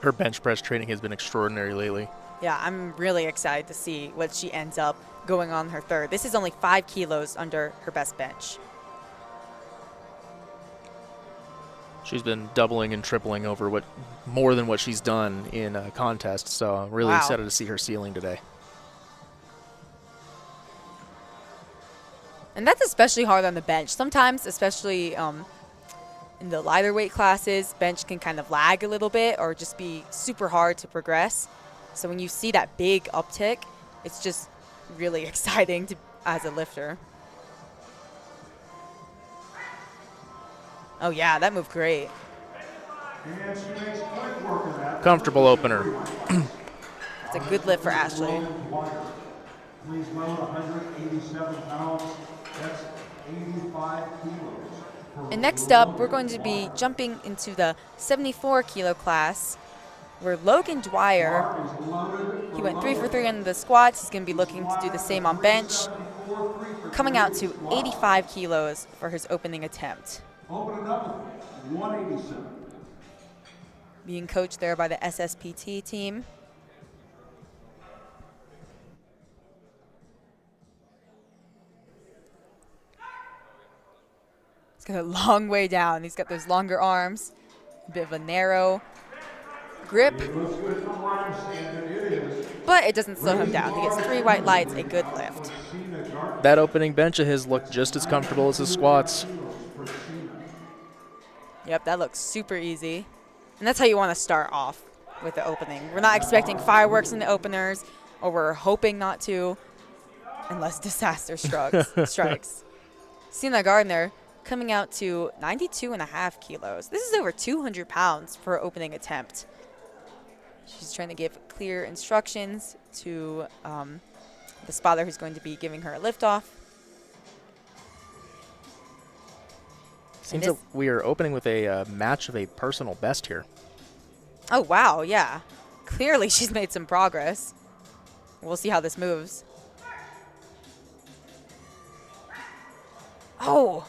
Her bench press training has been extraordinary lately. Yeah, I'm really excited to see what she ends up going on her third. This is only 5 kilos under her best bench. She's been doubling and tripling over more than what she's done in a contest. So I'm really excited to see her ceiling today. And that's especially hard on the bench. Sometimes, especially in the lighter weight classes, bench can kind of lag a little bit or just be super hard to progress. So when you see that big uptick, it's just really exciting as a lifter. Oh yeah, that moved great. And she makes quick work of that. Comfortable opener. It's a good lift for Ashley. Please load 187 pounds. That's 85 kilos. And next up, we're going to be jumping into the 74 kilo class, where Logan Dwyer, he went 3 for 3 on the squats. He's going to be looking to do the same on bench, coming out to 85 kilos for his opening attempt. Open it up, 187. Being coached there by the SSPT team. He's got a long way down. He's got those longer arms, a bit of a narrow grip, but it doesn't slow him down. He gets 3 white lights, a good lift. That opening bench of his looked just as comfortable as his squats. Yep, that looks super easy. And that's how you want to start off with the opening. We're not expecting fireworks in the openers, or we're hoping not to, unless disaster strikes. Sina Gardner coming out to 92.5 kilos. This is over 200 pounds for her opening attempt. She's trying to give clear instructions to the spotter who's going to be giving her a lift off. Seems that we are opening with a match of a personal best here. Oh, wow, yeah. Clearly she's made some progress. We'll see how this moves. Oh.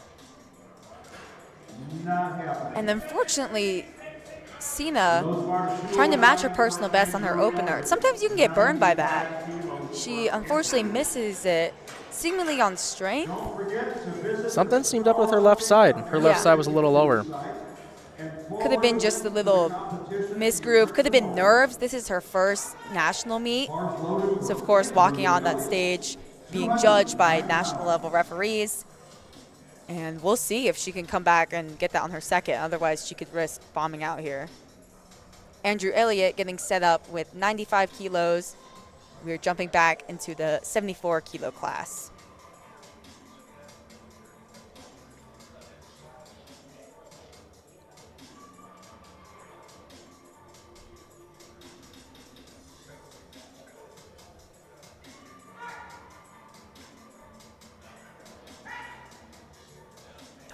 And unfortunately, Sina trying to match her personal best on her opener. Sometimes you can get burned by that. She unfortunately misses it, seemingly on strength. Something seemed up with her left side. Her left side was a little lower. Could have been just a little misgroove. Could have been nerves. This is her first national meet. So, of course, walking on that stage, being judged by national level referees. And we'll see if she can come back and get that on her second. Otherwise, she could risk bombing out here. Andrew Elliott getting set up with 95 kilos. We're jumping back into the 74 kilo class.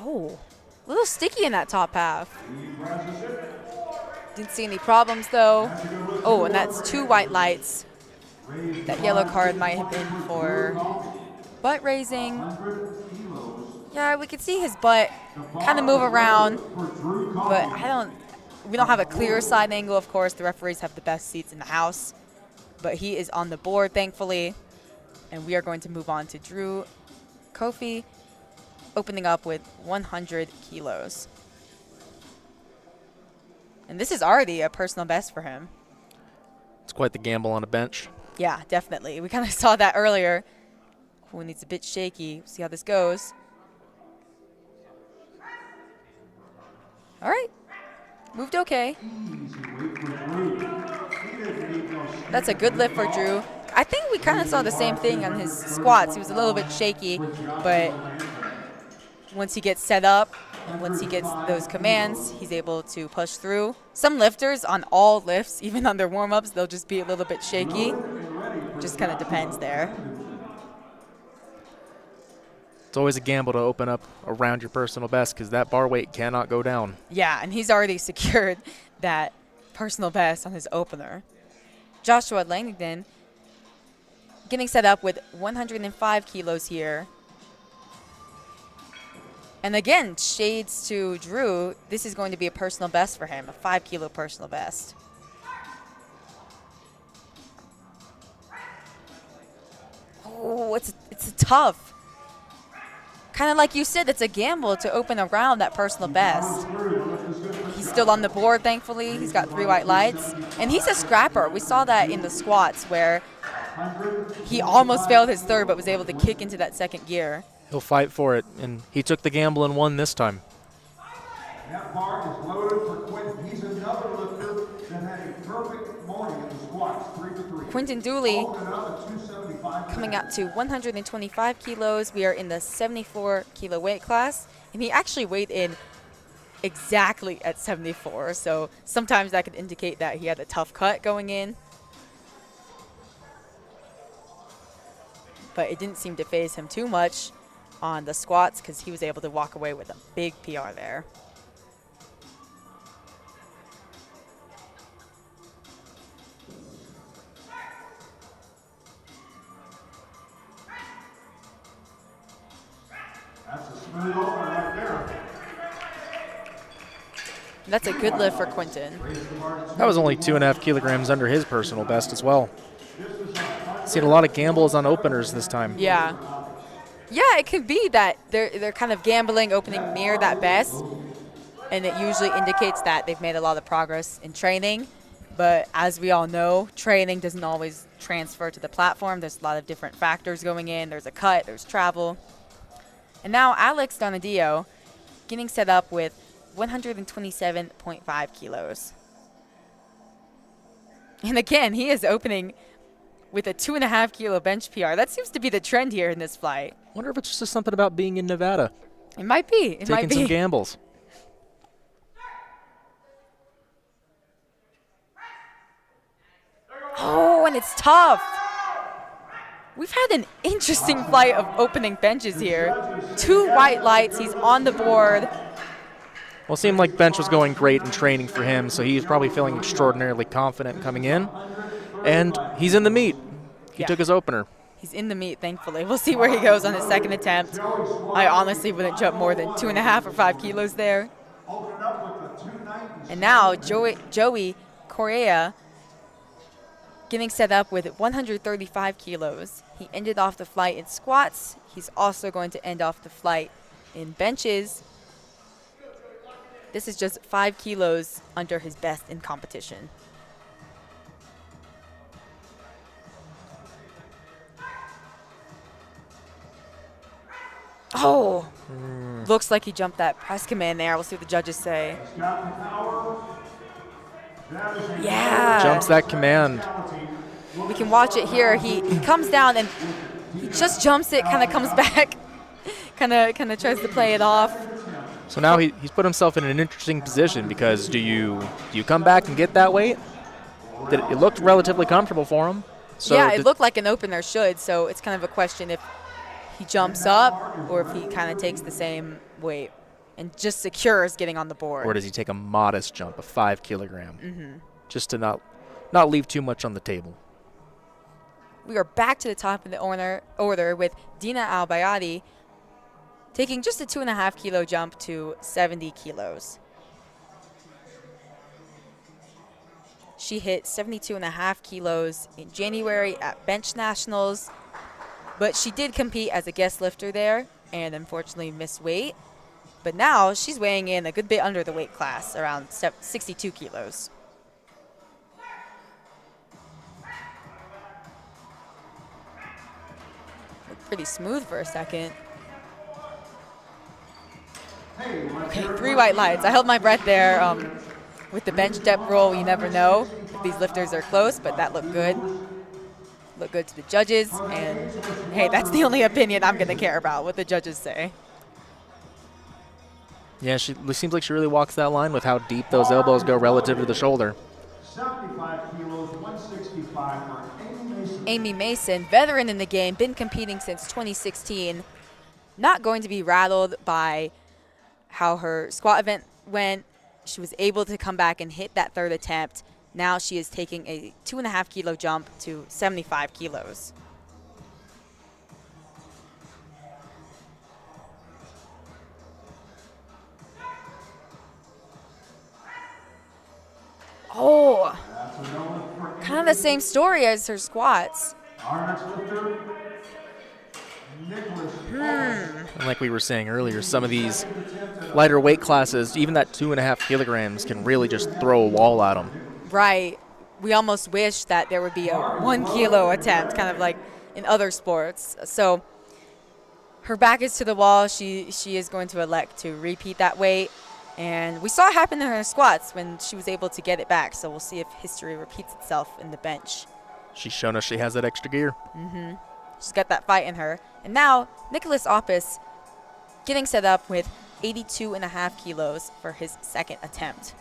Oh, a little sticky in that top half. He presses it. Didn't see any problems, though. Oh, and that's 2 white lights. That yellow card might have been for butt raising. 100 kilos. Yeah, we could see his butt kind of move around, but we don't have a clear side angle, of course. The referees have the best seats in the house, but he is on the board, thankfully. And we are going to move on to Drew Kofi, opening up with 100 kilos. And this is already a personal best for him. It's quite the gamble on a bench. Yeah, definitely. We kind of saw that earlier. When it's a bit shaky. See how this goes. All right. Moved okay. That's a good lift for Drew. I think we kind of saw the same thing on his squats. He was a little bit shaky, but once he gets set up, once he gets those commands, he's able to push through. Some lifters on all lifts, even on their warm-ups, they'll just be a little bit shaky. Just kind of depends there. It's always a gamble to open up around your personal best because that bar weight cannot go down. Yeah, and he's already secured that personal best on his opener. Joshua Langdon getting set up with 105 kilos here. And again, shades to Drew. This is going to be a personal best for him, a 5 kilo personal best. Oh, it's a tough. Kind of like you said, it's a gamble to open around that personal best. He's still on the board, thankfully. He's got 3 white lights. And he's a scrapper. We saw that in the squats where he almost failed his third but was able to kick into that second gear. He'll fight for it, and he took the gamble and won this time. That bar is loaded for Quentin. He's another lifter that had a perfect morning in the squats, 3 for 3. Quentin Dooley Opened up at 275. coming up to 125 kilos. We are in the 74 kilo weight class, and he actually weighed in exactly at 74. So sometimes that could indicate that he had a tough cut going in. But it didn't seem to faze him too much on the squats because he was able to walk away with a big PR there. That's a smooth opener right there. That's a good lift for Quentin. That was only 2.5 kilograms under his personal best as well. Seen a lot of gambles on openers this time. Yeah. Yeah, it could be that they're kind of gambling, opening near that best, and it usually indicates that they've made a lot of progress in training. But as we all know, training doesn't always transfer to the platform. There's a lot of different factors going in. There's a cut, there's travel. And now Alex Donadio getting set up with 127.5 kilos. And again, he is opening with a 2.5 kilo bench PR. That seems to be the trend here in this flight. Wonder if it's just something about being in Nevada. It might be. It might be. Taking some gambles. Oh, and it's tough. We've had an interesting flight of opening benches here. 2 white lights. He's on the board. Well, it seemed like bench was going great in training for him, so he's probably feeling extraordinarily confident coming in. And he's in the meet. He took his opener. He's in the meet, thankfully. We'll see where he goes on his second attempt. I honestly wouldn't jump more than 2.5 or 5 kilos there. And now Joey Correa getting set up with 135 kilos. He ended off the flight in squats. He's also going to end off the flight in benches. This is just 5 kilos under his best in competition. Oh, looks like he jumped that press command there. We'll see what the judges say. Yeah. Jumps that command. We can watch it here. He comes down and he just jumps it, kind of comes back, kind of tries to play it off. So now he's put himself in an interesting position because do you come back and get that weight? It looked relatively comfortable for him. So yeah, it looked like an opener should. So it's kind of a question if he jumps up or if he kind of takes the same weight. and just secures getting on the board. Or does he take a modest jump, a 5 kilogram, just to not leave too much on the table? We are back to the top of the order with Dina Albayadi taking just a 2.5 kilo jump to 70 kilos. She hit 72.5 kilos in January at Bench Nationals, but she did compete as a guest lifter there and unfortunately missed weight. But now she's weighing in a good bit under the weight class, around 62 kilos. Looked pretty smooth for a second. Okay, 3 white lights. I held my breath there. With the bench depth roll, you never know if these lifters are close, but that looked good. Looked good to the judges, and hey, that's the only opinion I'm going to care about, what the judges say. Yeah, it seems like she really walks that line with how deep those elbows go relative to the shoulder. 75 kilos, 165 for Amy Mason. Amy Mason, veteran in the game, been competing since 2016. Not going to be rattled by how her squat event went. She was able to come back and hit that 3rd attempt. Now she is taking a 2.5 kilo jump to 75 kilos. Oh, kind of the same story as her squats. Our next lifter, Nicholas. And like we were saying earlier, some of these lighter weight classes, even that 2.5 kilograms can really just throw a wall at them. Right. We almost wish that there would be a 1 kilo attempt, kind of like in other sports. So her back is to the wall. She is going to elect to repeat that weight. And we saw it happen in her squats when she was able to get it back. So we'll see if history repeats itself in the bench. She's shown us she has that extra gear. She's got that fight in her. And now Nicholas Oppus getting set up with 82.5 kilos for his 2nd attempt.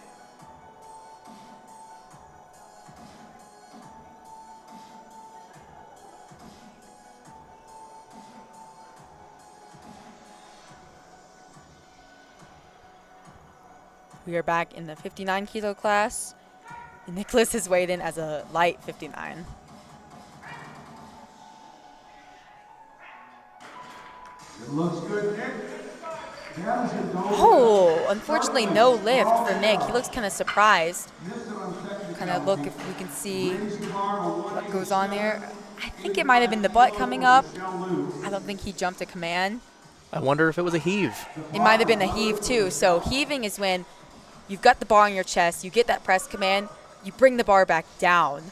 We are back in the 59 kilo class. And Nicholas is weighed in as a light 59. It looks good, Nick. Oh, unfortunately no lift for Nick. He looks kind of surprised. Kind of look if we can see what goes on there. I think it might have been the butt coming up. I don't think he jumped a command. I wonder if it was a heave. It might have been a heave too. So heaving is when you've got the bar on your chest, you get that press command, you bring the bar back down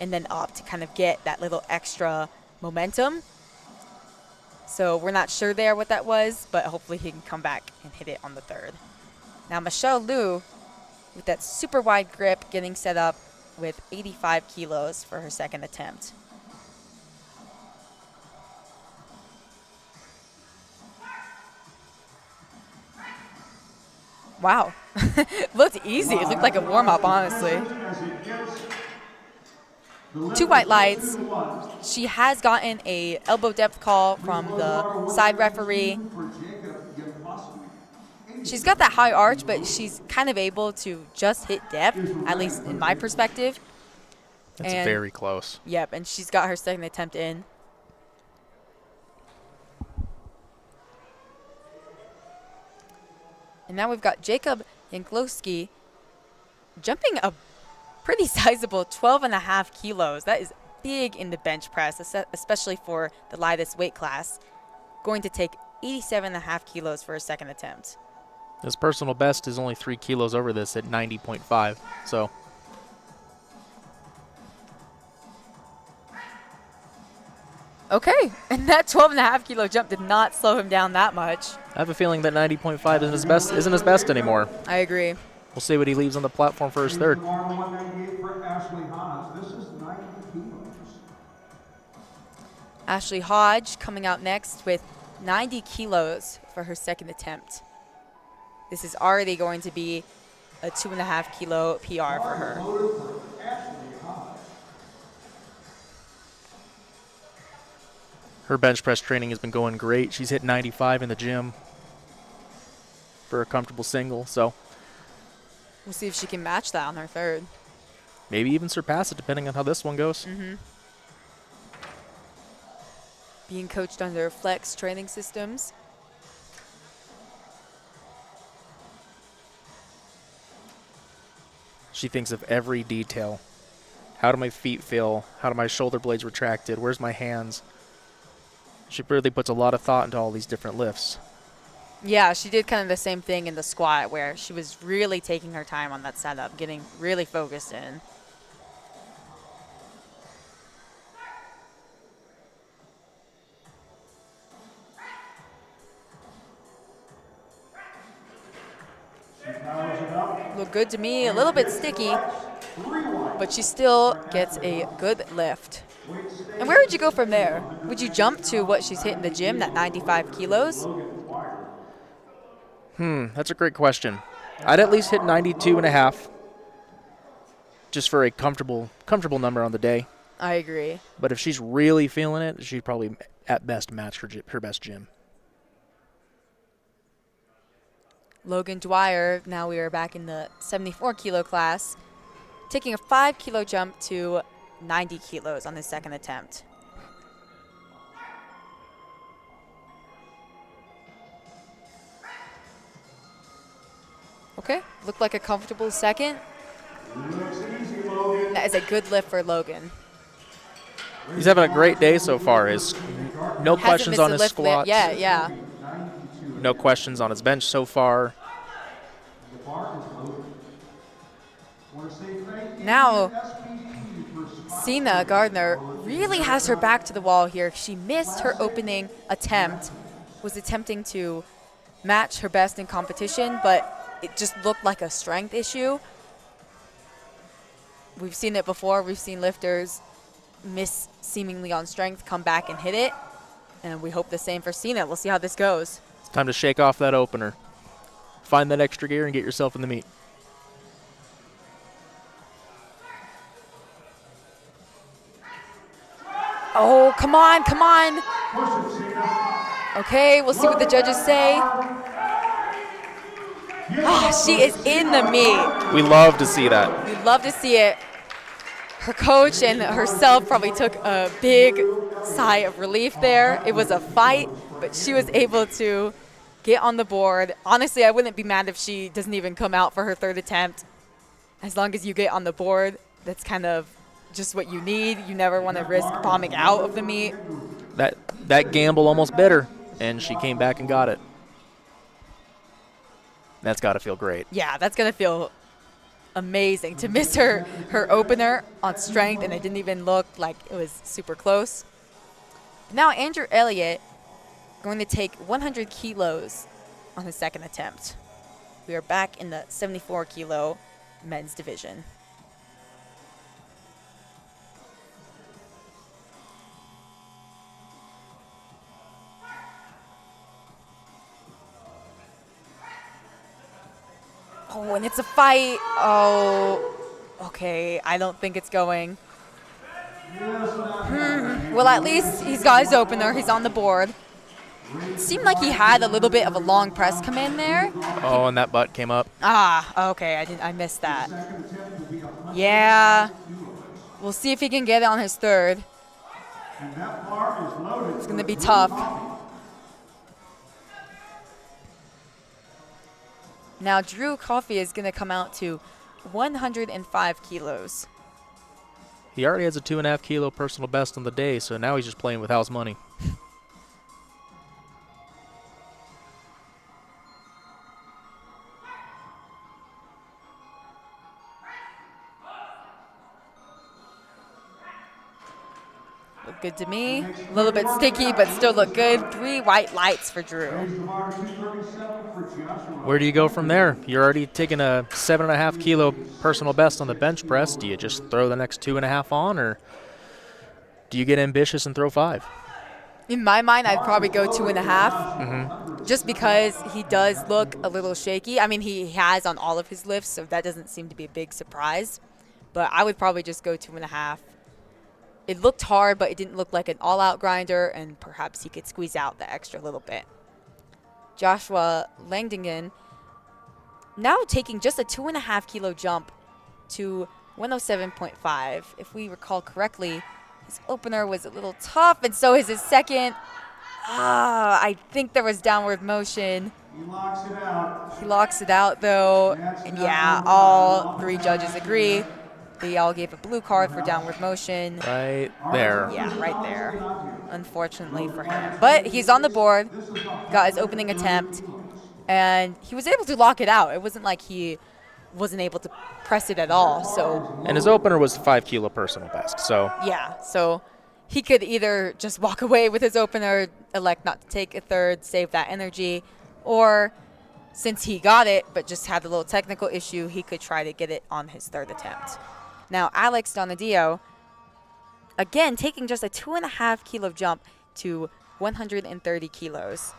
and then up to kind of get that little extra momentum. So we're not sure there what that was, but hopefully he can come back and hit it on the 3rd. Now Michelle Liu with that super wide grip getting set up with 85 kilos for her 2nd attempt. Wow. Looked easy. It looked like a warm-up, honestly. 2 white lights. She has gotten a elbow depth call from the side referee. She's got that high arch, but she's kind of able to just hit depth, at least in my perspective. That's very close. Yep, and she's got her 2nd attempt in. And now we've got Jacob Janklowski jumping a pretty sizable 12.5 kilos. That is big in the bench press, especially for the lightest weight class. Going to take 87.5 kilos for his 2nd attempt. His personal best is only 3 kilos over this at 90.5. So okay, and that 12.5 kilo jump did not slow him down that much. I have a feeling that 90.5 isn't his best anymore. I agree. We'll see what he leaves on the platform for his 3rd. 198 for Ashley Haas. This is 90 kilos. Ashley Hodge coming out next with 90 kilos for her 2nd attempt. This is already going to be a 2.5 kilo PR for her. Her bench press training has been going great. She's hit 95 in the gym. for a comfortable single. So We'll see if she can match that on her third. maybe even surpass it depending on how this one goes. Being coached under Flex training systems. She thinks of every detail. How do my feet feel? How do my shoulder blades retracted? Where's my hands? She really puts a lot of thought into all these different lifts. Yeah, she did kind of the same thing in the squat where she was really taking her time on that setup, getting really focused in. Look good to me, a little bit sticky, but she still gets a good lift. And where would you go from there? Would you jump to what she's hit in the gym, that 95 kilos? That's a great question. I'd at least hit 92 and a half just for a comfortable number on the day. I agree. But if she's really feeling it, she'd probably at best match her best gym. Logan Dwyer, now we are back in the 74 kilo class, taking a 5 kilo jump to 90 kilos on his second attempt. Okay, looked like a comfortable second. That is a good lift for Logan. He's having a great day so far. No questions on his squats. Yeah. No questions on his bench so far. Now, Sina Gardner really has her back to the wall here. She missed her opening attempt, was attempting to match her best in competition, but it just looked like a strength issue. We've seen it before. We've seen lifters miss seemingly on strength, come back and hit it, and we hope the same for Sina. We'll see how this goes. It's time to shake off that opener. Find that extra gear and get yourself in the meet. Oh, come on. Okay, we'll see what the judges say. Oh, she is in the meet. We love to see that. We love to see it. Her coach and herself probably took a big sigh of relief there. It was a fight, but she was able to get on the board. Honestly, I wouldn't be mad if she doesn't even come out for her third attempt. As long as you get on the board, that's kind of just what you need. You never want to risk bombing out of the meet. That gamble almost bit her, and she came back and got it. That's got to feel great. Yeah, that's going to feel amazing to miss her opener on strength, and it didn't even look like it was super close. Now Andrew Elliott going to take 100 kilos on his second attempt. We are back in the 74 kilo men's division. Oh, and it's a fight. Oh, okay. I don't think it's going. Well, at least he's got his opener. He's on the board. It seemed like he had a little bit of a long press come in there. Oh, and that butt came up. Ah, okay. I missed that. Yeah. We'll see if he can get it on his third. It's going to be tough. Now, Drew Coffey is going to come out to 105 kilos. He already has a 2.5 kilo personal best on the day, so now he's just playing with house money. Look good to me. A little bit sticky, but still look good. 3 white lights for Drew. Where do you go from there? You're already taking a 7.5 kilo personal best on the bench press. Do you just throw the next 2.5 on, or do you get ambitious and throw 5? In my mind, I'd probably go 2.5, just because he does look a little shaky. I mean, he has on all of his lifts, so that doesn't seem to be a big surprise. But I would probably just go 2.5. It looked hard, but it didn't look like an all-out grinder, and perhaps he could squeeze out the extra little bit. Joshua Langdingen now taking just a 2.5 kilo jump to 107.5. If we recall correctly, his opener was a little tough, and so is his second. I think there was downward motion. He locks it out. He locks it out, though. And yeah, all 3 judges agree. They all gave a blue card for downward motion. Right there. Yeah, right there, unfortunately for him. But he's on the board, got his opening attempt, and he was able to lock it out. It wasn't like he wasn't able to press it at all. So And his opener was 5 kilo personal best. So yeah, so he could either just walk away with his opener, elect not to take a third, save that energy, or since he got it but just had a little technical issue, he could try to get it on his third attempt. Now, Alex Donadio, again, taking just a 2.5 kilo jump to 130 kilos.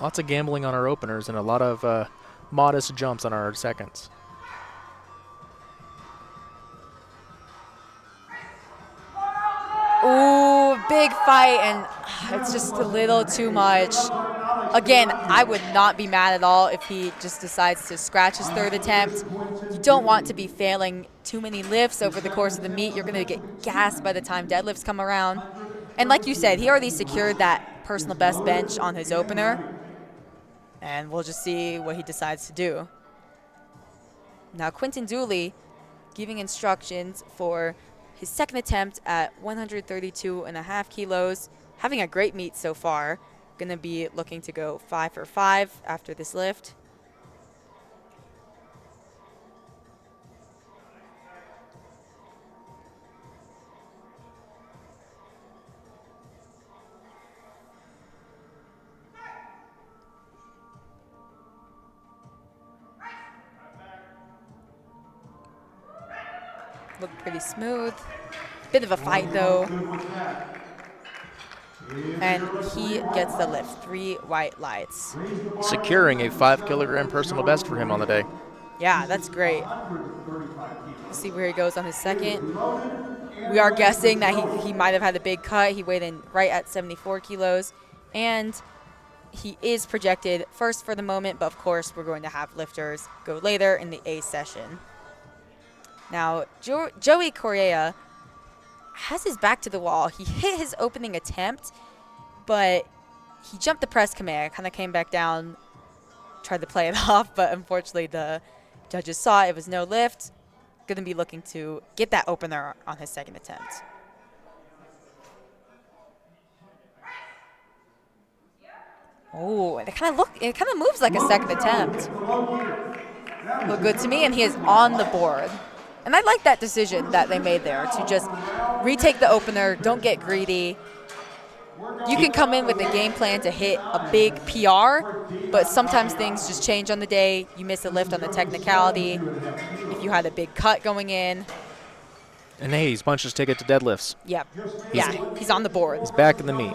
lots of gambling on our openers and a lot of modest jumps on our seconds. Ooh, big fight, and it's just a little too much. Again, I would not be mad at all if he just decides to scratch his third attempt. You don't want to be failing too many lifts over the course of the meet. You're going to get gassed by the time deadlifts come around. And like you said, he already secured that personal best bench on his opener. And we'll just see what he decides to do. Now, Quentin Dooley giving instructions for his second attempt at 132.5 kilos. Having a great meet so far. Going to be looking to go 5 for 5 after this lift. Look pretty smooth. Bit of a fight though. And he gets the lift. 3 white lights. Securing a 5 kilogram personal best for him on the day. Yeah, that's great. Let's see where he goes on his second. We are guessing that he might have had a big cut. He weighed in right at 74 kilos. And he is projected first for the moment, but of course we're going to have lifters go later in the A session. Now, Joey Correa has his back to the wall. He hit his opening attempt, but he jumped the press command, kind of came back down, tried to play it off, but unfortunately the judges saw it was no lift. Going to be looking to get that opener on his second attempt. Oh, and it kind of moves like a second attempt. Look good to me, and he is on the board. And I like that decision that they made there to just retake the opener, don't get greedy. You can come in with a game plan to hit a big PR, but sometimes things just change on the day. You miss a lift on the technicality. If you had a big cut going in. And hey, he's punched his ticket to deadlifts. Yep. He's on the board. He's back in the meet.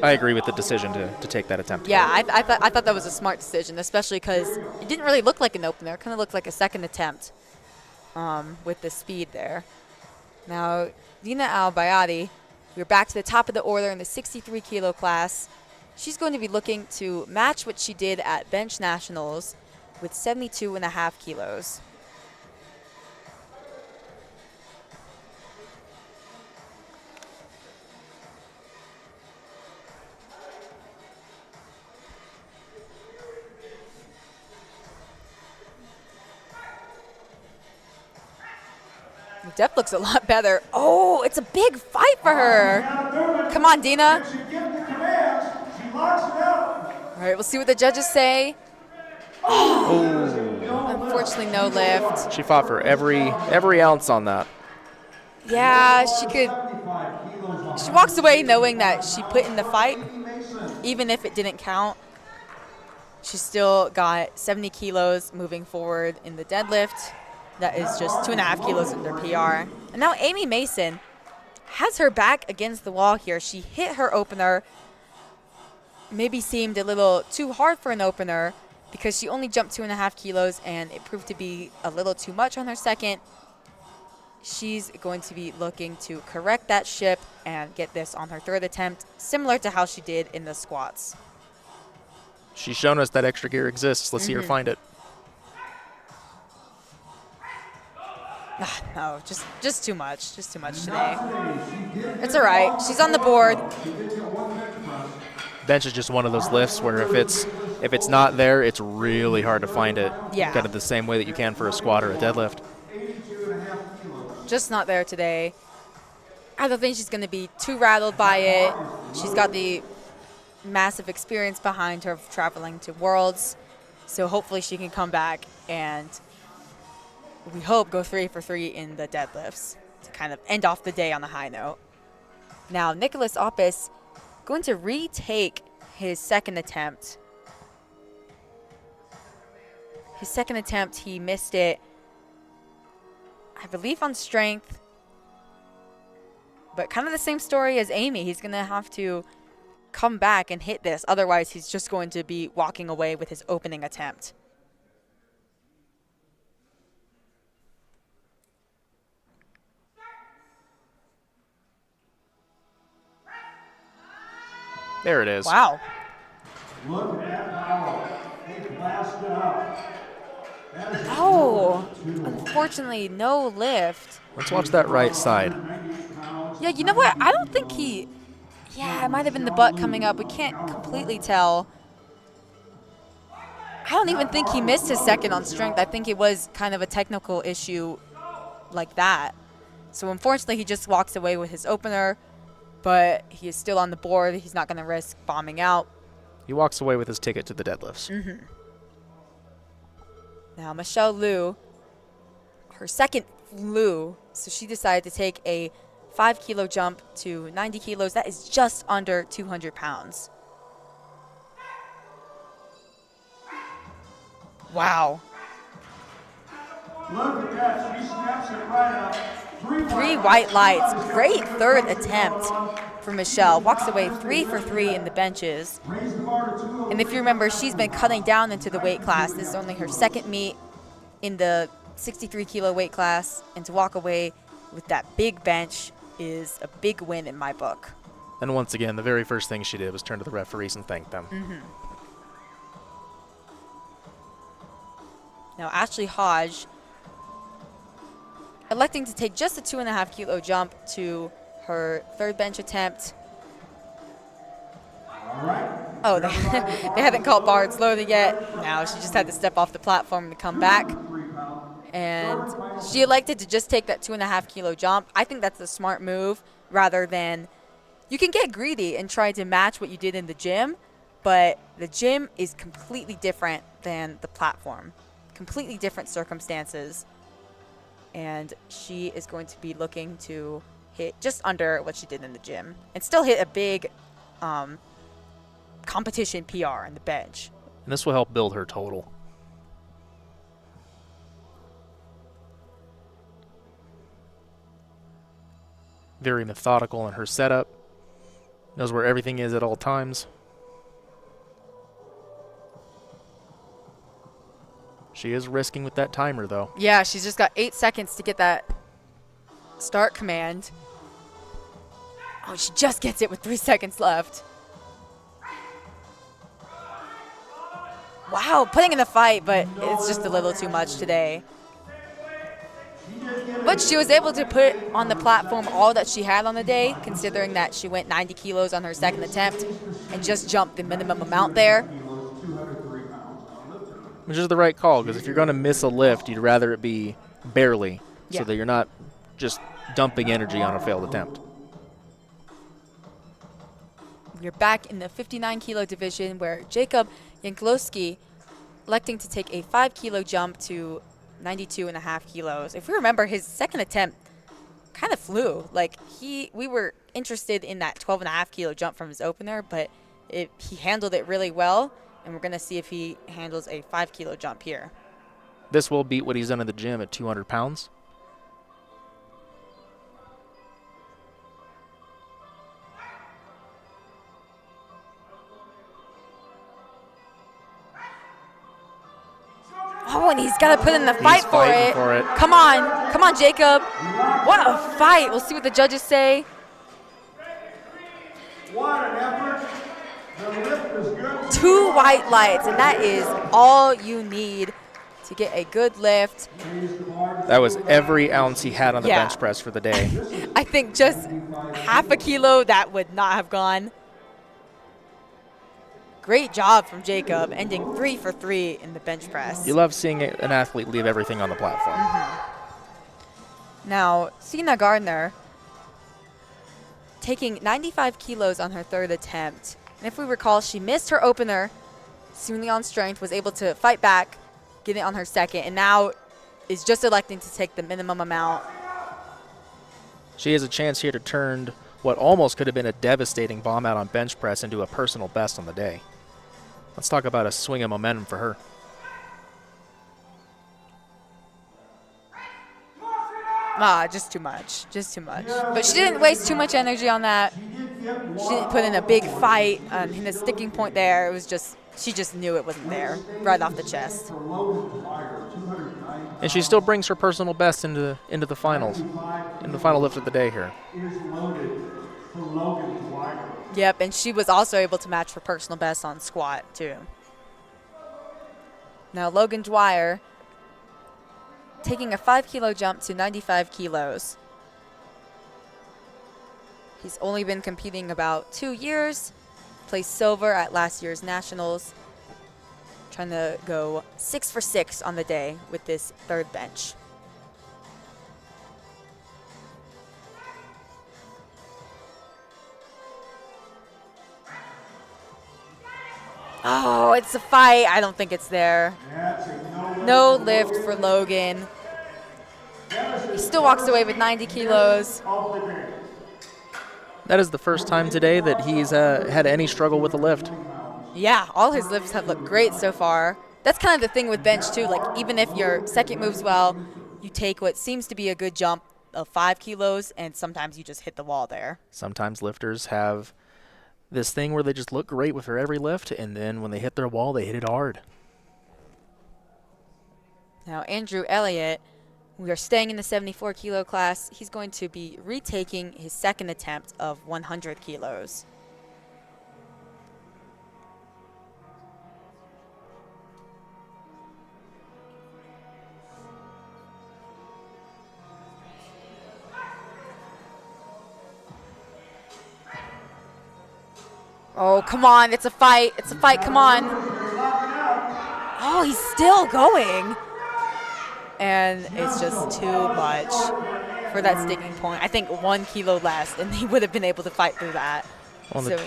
I agree with the decision to take that attempt. Yeah, I thought that was a smart decision, especially because it didn't really look like an opener. It kind of looked like a second attempt with the speed there. Now, Dina Al-Bayadi, we're back to the top of the order in the 63 kilo class. She's going to be looking to match what she did at Bench Nationals with 72.5 kilos. The depth looks a lot better. Oh, it's a big fight for her. Come on, Dina. All right, we'll see what the judges say. Oh, unfortunately, no lift. She fought for every ounce on that. Yeah, she could. She walks away knowing that she put in the fight, even if it didn't count. She still got 70 kilos moving forward in the deadlift. That is just 2.5 kilos under PR. And now Amy Mason has her back against the wall here. She hit her opener. Maybe seemed a little too hard for an opener because she only jumped 2.5 kilos and it proved to be a little too much on her second. she's going to be looking to correct that ship and get this on her third attempt, similar to how she did in the squats. She's shown us that extra gear exists. Let's see her find it. No, just too much. Just too much today. It's all right. She's on the board. Bench is just one of those lifts where if it's not there, it's really hard to find it. Yeah. Kind of the same way that you can for a squat or a deadlift. Just not there today. I don't think she's going to be too rattled by it. She's got the massive experience behind her of traveling to Worlds. So hopefully she can come back and we hope go 3 for 3 in the deadlifts to kind of end off the day on a high note. Now, Nicholas Oppis going to retake his second attempt. His second attempt, he missed it, I believe, on strength. But kind of the same story as Amy. He's going to have to come back and hit this. Otherwise, he's just going to be walking away with his opening attempt. There it is. Wow. Look at that power. They blasted up. Oh, unfortunately, no lift. Let's watch that right side. Yeah, you know what? I don't think he... Yeah, it might have been the butt coming up. We can't completely tell. I don't even think he missed his second on strength. I think it was kind of a technical issue like that. So unfortunately, he just walks away with his opener, but he is still on the board. He's not going to risk bombing out. He walks away with his ticket to the deadlifts. Now, Michelle Liu, her second flu, so she decided to take a 5-kilo jump to 90 kilos. That is just under 200 pounds. Wow. Look at that. She snaps it right up. 3 white lights. Great third attempt for Michelle. Walks away 3 for 3 in the benches. And if you remember, she's been cutting down into the weight class. This is only her second meet in the 63-kilo weight class. And to walk away with that big bench is a big win in my book. And once again, the very first thing she did was turn to the referees and thank them. Now, Ashley Hodge electing to take just a 2.5-kilo jump to her third bench attempt. Oh, they haven't called Bard's loaded yet. Now she just had to step off the platform to come back. And she elected to just take that 2.5-kilo jump. I think that's a smart move rather than... You can get greedy and try to match what you did in the gym, but the gym is completely different than the platform. Completely different circumstances. And she is going to be looking to hit just under what she did in the gym and still hit a big competition PR in the bench. And this will help build her total. Very methodical in her setup. Knows where everything is at all times. She is risking with that timer, though. Yeah, she's just got 8 seconds to get that start command. Oh, she just gets it with 3 seconds left. Wow, putting in the fight, but it's just a little too much today. But she was able to put on the platform all that she had on the day, considering that she went 90 kilos on her second attempt and just jumped the minimum amount there. Which is the right call, because if you're going to miss a lift, you'd rather it be barely, so that you're not just dumping energy on a failed attempt. We're back in the 59-kilo division where Jacob Janklowski electing to take a 5-kilo jump to 92.5 kilos. If we remember, his second attempt kind of flew. Like, we were interested in that 12.5-kilo jump from his opener, but he handled it really well. And we're going to see if he handles a 5-kilo jump here. This will beat what he's done in the gym at 200 pounds. Oh, and he's got to put in the fight for fighting it. for it. Come on, Jacob. What a fight. We'll see what the judges say. What an effort. The lift is good. 2 white lights, and that is all you need to get a good lift. That was every ounce he had on the Yeah. bench press for the day. I think just half a kilo, that would not have gone. Great job from Jacob, ending 3 for 3 in the bench press. You love seeing an athlete leave everything on the platform. Now, Sina Gardner taking 95 kilos on her 3rd attempt. And if we recall, she missed her opener. Sunli on strength was able to fight back, get it on her 2nd, and now is just electing to take the minimum amount. She has a chance here to turn what almost could have been a devastating bomb out on bench press into a personal best on the day. Let's talk about a swing of momentum for her. Just too much, But she didn't waste too much energy on that. She didn't put in a big fight in the sticking point there. It was just, she just knew it wasn't there, right off the chest. And she still brings her personal best into the finals, in the final lift of the day here. Yep, and she was also able to match her personal best on squat, too. Now, Logan Dwyer taking a 5-kilo jump to 95 kilos. He's only been competing about 2 years, placed silver at last year's Nationals, trying to go 6 for 6 on the day with this 3rd bench. Oh, it's a fight. I don't think it's there. No lift for Logan. He still walks away with 90 kilos. That is the first time today that he's had any struggle with a lift. Yeah, all his lifts have looked great so far. That's kind of the thing with bench, too. Like, even if your second moves well, you take what seems to be a good jump of 5 kilos, and sometimes you just hit the wall there. Sometimes lifters have this thing where they just look great with their every lift, and then when they hit their wall, they hit it hard. Now, Andrew Elliott, we are staying in the 74-kilo class. He's going to be retaking his 2nd attempt of 100 kilos. Oh, come on. It's a fight. It's a fight. Come on. Oh, he's still going. And it's just too much for that sticking point. I think 1 kilo less, and he would have been able to fight through that. Well, So,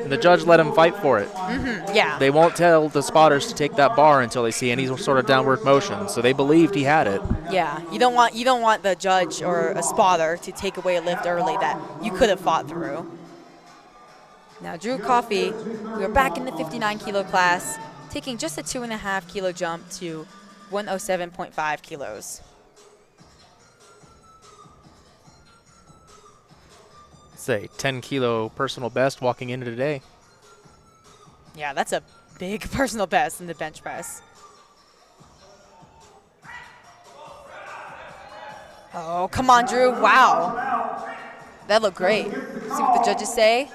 the judge let him fight for it. yeah. They won't tell the spotters to take that bar until they see any sort of downward motion, so they believed he had it. Yeah. You don't want the judge or a spotter to take away a lift early that you could have fought through. Now, Drew Coffey, we are back in the 59-kilo class, taking just a 2.5-kilo jump to 107.5 kilos. Say 10-kilo personal best walking into today. Yeah, that's a big personal best in the bench press. Oh, come on, Drew. Wow. That looked great. See what the judges say.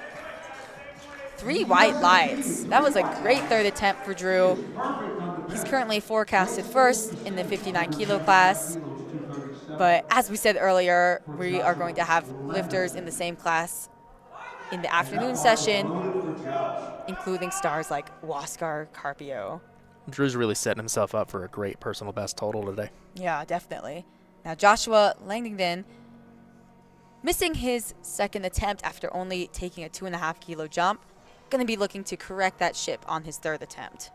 3 white lights. That was a great 3rd attempt for Drew. He's currently forecasted first in the 59-kilo class. But as we said earlier, we are going to have lifters in the same class in the afternoon session, including stars like Huascar Carpio. Drew's really setting himself up for a great personal best total today. Yeah, definitely. Now, Joshua Langdon, missing his 2nd attempt after only taking a 2.5-kilo jump, going to be looking to correct that ship on his 3rd attempt.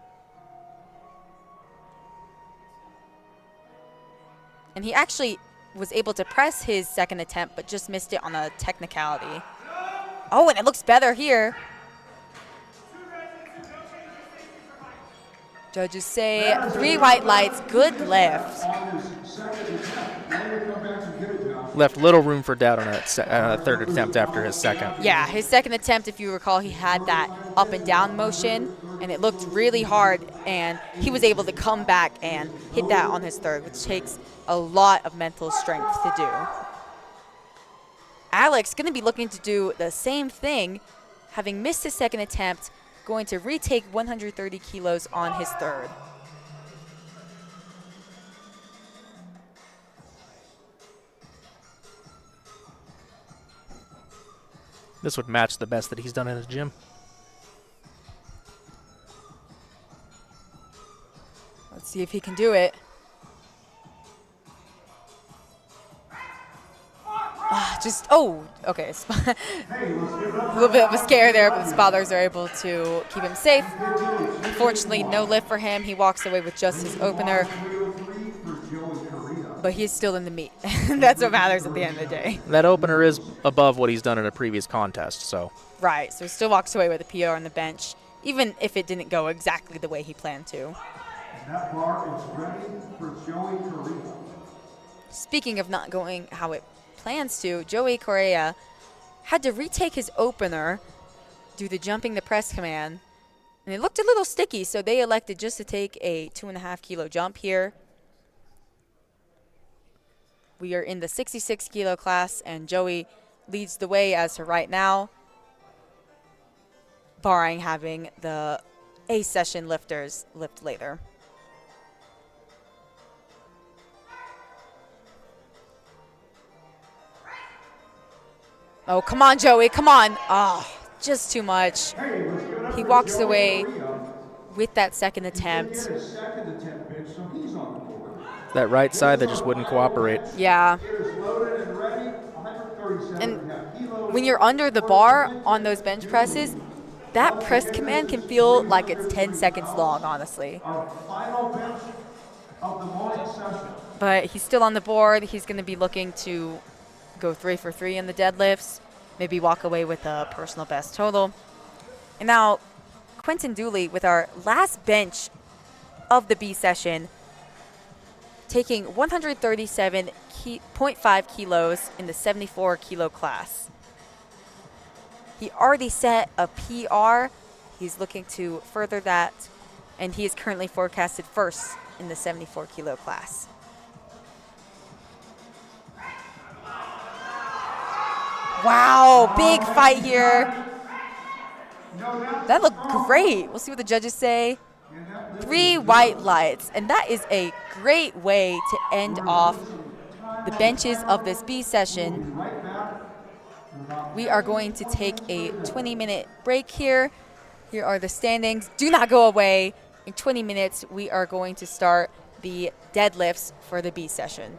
And he actually was able to press his 2nd attempt, but just missed it on a technicality. Oh, and it looks better here. Judges say 3 white lights, good lift. Left little room for doubt on that 3rd attempt after his 2nd. Yeah, his 2nd attempt, if you recall, he had that up and down motion. and it looked really hard, and he was able to come back and hit that on his third, which takes a lot of mental strength to do. Alex going to be looking to do the same thing, having missed his second attempt, going to retake 130 kilos on his third. This would match the best that he's done in his gym. Let's see if he can do it. Okay. A little bit of a scare there, but the spotters are able to keep him safe. Unfortunately, no lift for him. He walks away with just his opener, but he's still in the meet. That's what matters at the end of the day. That opener is above what he's done in a previous contest, so. Right, so he still walks away with a PR on the bench, even if it didn't go exactly the way he planned to. And that bar is ready for Joey Correa. Speaking of not going how it plans to, Joey Correa had to retake his opener due to jumping the press command. And it looked a little sticky, so they elected just to take a 2.5 kilo jump here. We are in the 66 kilo class, and Joey leads the way as of right now, barring having the A session lifters lift later. Oh, come on, Joey, come on. Oh, just too much. He walks away with that second attempt. That right side that just wouldn't cooperate. Yeah. And when you're under the bar on those bench presses, that press command can feel like it's 10 seconds long, honestly. But he's still on the board. He's going to be looking to go 3 for 3 in the deadlifts, maybe walk away with a personal best total. And now Quentin Dooley with our last bench of the B session, taking 137.5 kilos in the 74 kilo class. He already set a PR. He's looking to further that, and he is currently forecasted first in the 74 kilo class. Wow, big fight here. That looked great. We'll see what the judges say. 3 white lights, and that is a great way to end off the benches of this B session. We are going to take a 20-minute break here. Here are the standings. Do not go away. In 20 minutes, we are going to start the deadlifts for the B session.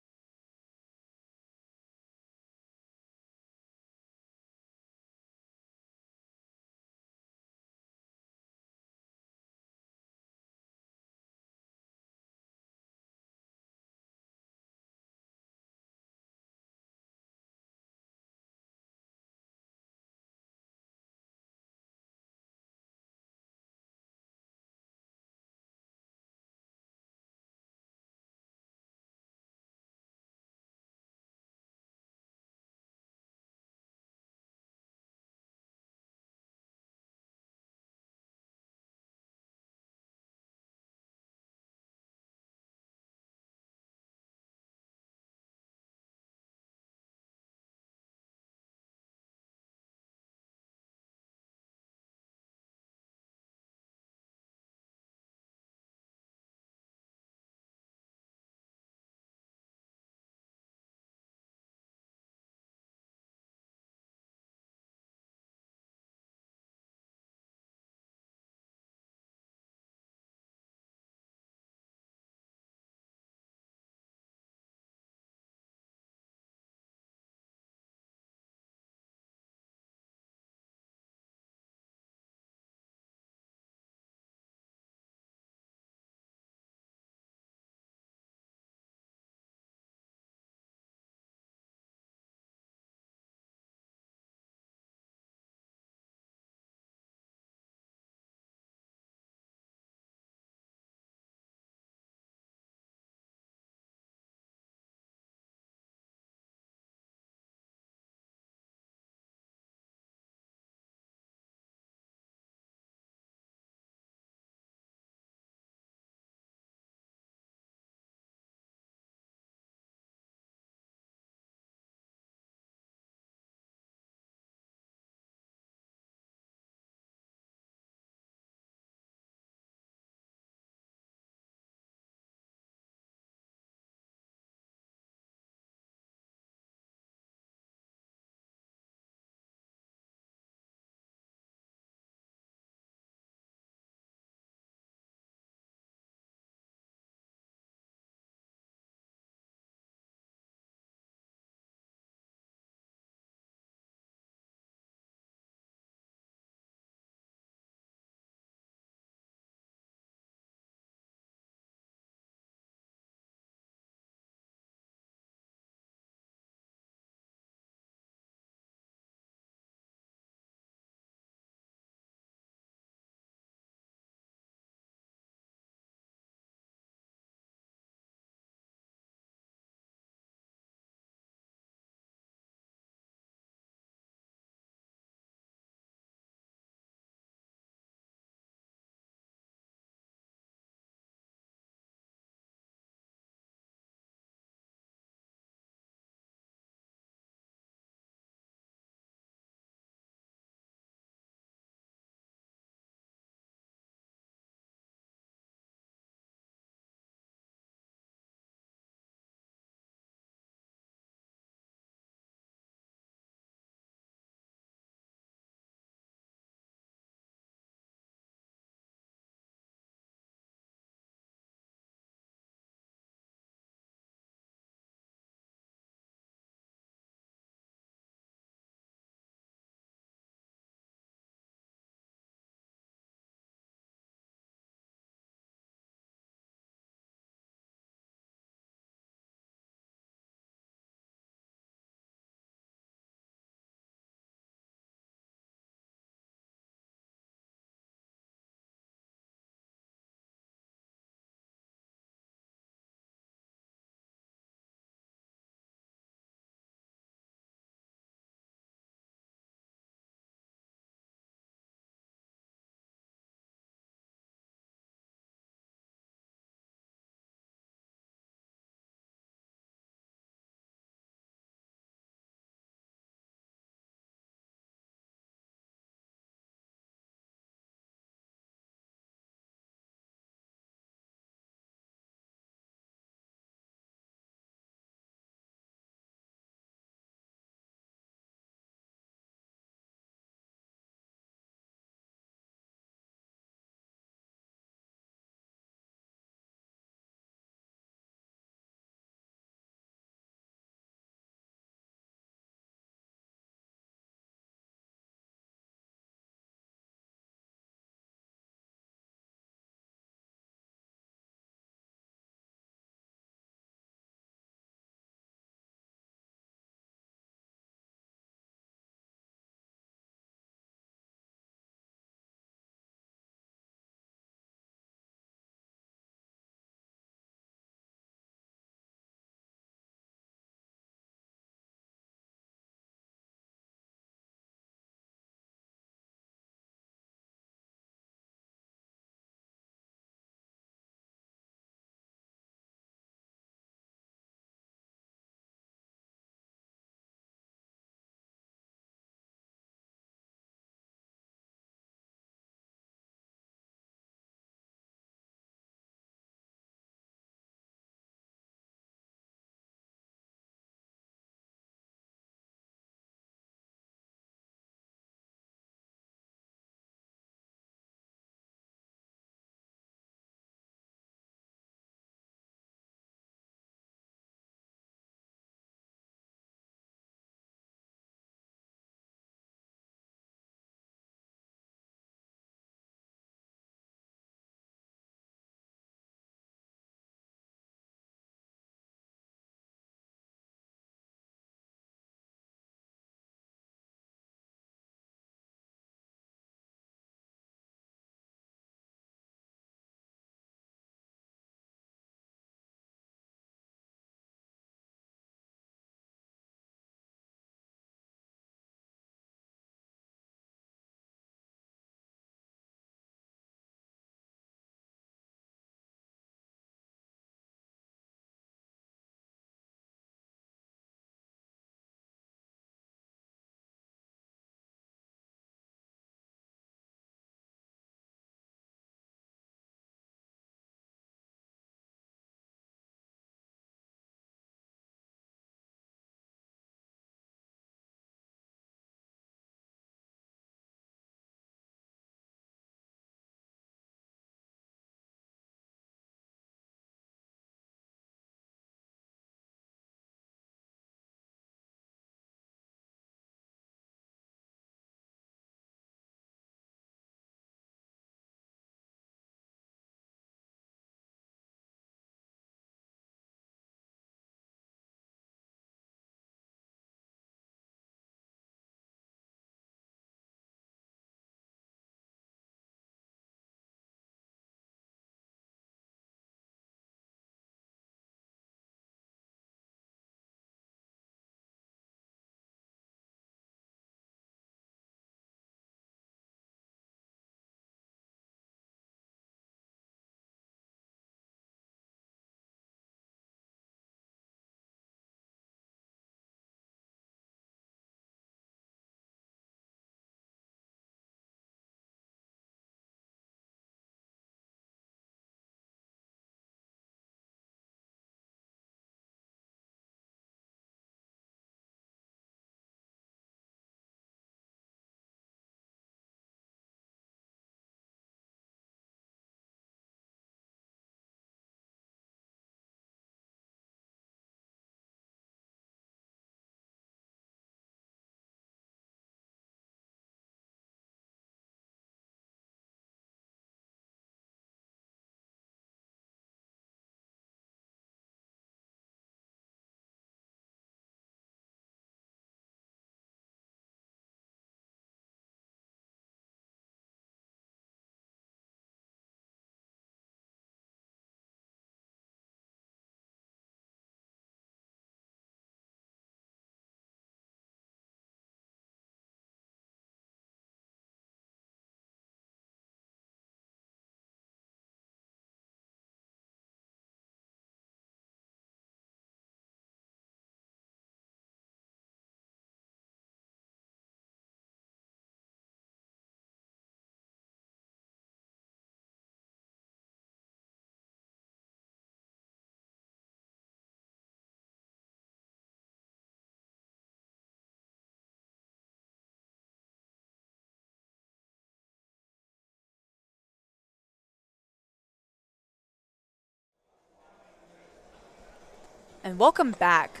and welcome back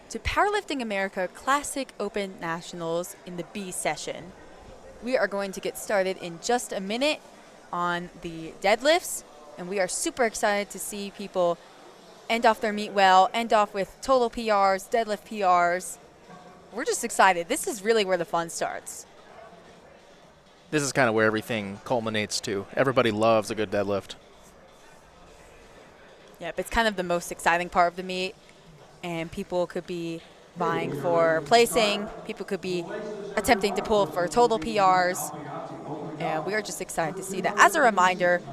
to Powerlifting America Classic Open Nationals in the B session. We are going to get started in just a minute on the deadlifts, and we are super excited to see people end off their meet well, end off with total PRs, deadlift PRs. We're just excited. This is really where the fun starts. This is kind of where everything culminates to. Everybody loves a good deadlift. Yep, it's kind of the most exciting part of the meet, and people could be vying for placing. People could be attempting to pull for total PRs, and we are just excited to see that. As a reminder,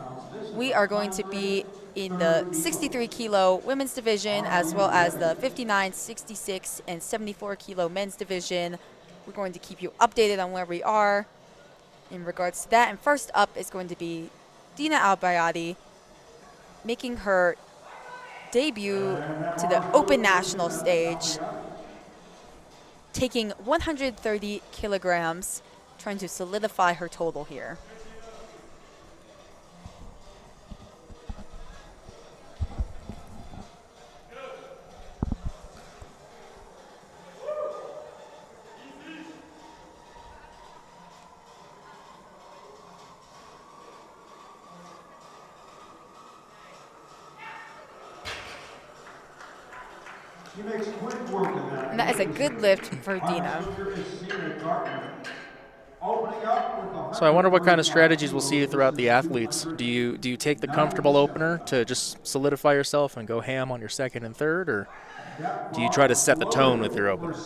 we are going to be in the 63 kilo women's division, as well as the 59, 66, and 74 kilo men's division. We're going to keep you updated on where we are in regards to that. And first up is going to be Dina Albayati, making her debut to the Open National stage, taking 130 kilograms, trying to solidify her total here. And that is a good lift for Dina. So I wonder what kind of strategies we'll see throughout the athletes. Do you take the comfortable opener to just solidify yourself and go ham on your second and third, or do you try to set the tone with your opener?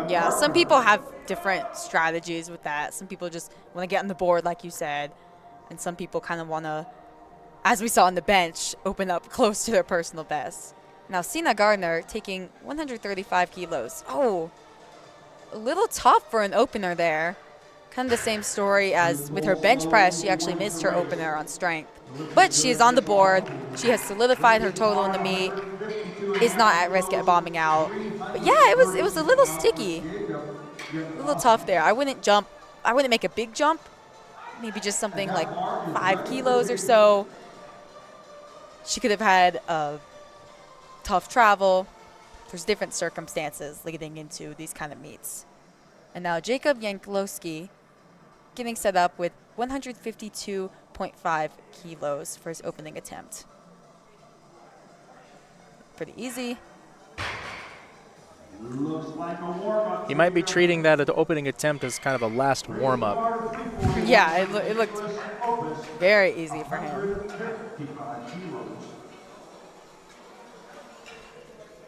Yeah, some people have different strategies with that. Some people just want to get on the board, like you said, and some people kind of want to, as we saw on the bench, open up close to their personal best. Now, Sina Gardner taking 135 kilos. Oh, a little tough for an opener there. Kind of the same story as with her bench press. She actually missed her opener on strength. But she is on the board. She has solidified her total in the meet. Is not at risk at bombing out. But yeah, it was a little sticky. A little tough there. I wouldn't jump. I wouldn't make a big jump. Maybe just something like 5 kilos or so. She could have had a tough travel. There's different circumstances leading into these kind of meets. And now Jacob Yanklowski getting set up with 152.5 kilos for his opening attempt. Pretty easy. He might be treating that at the opening attempt as kind of a last warm-up. Yeah, it looked very easy for him.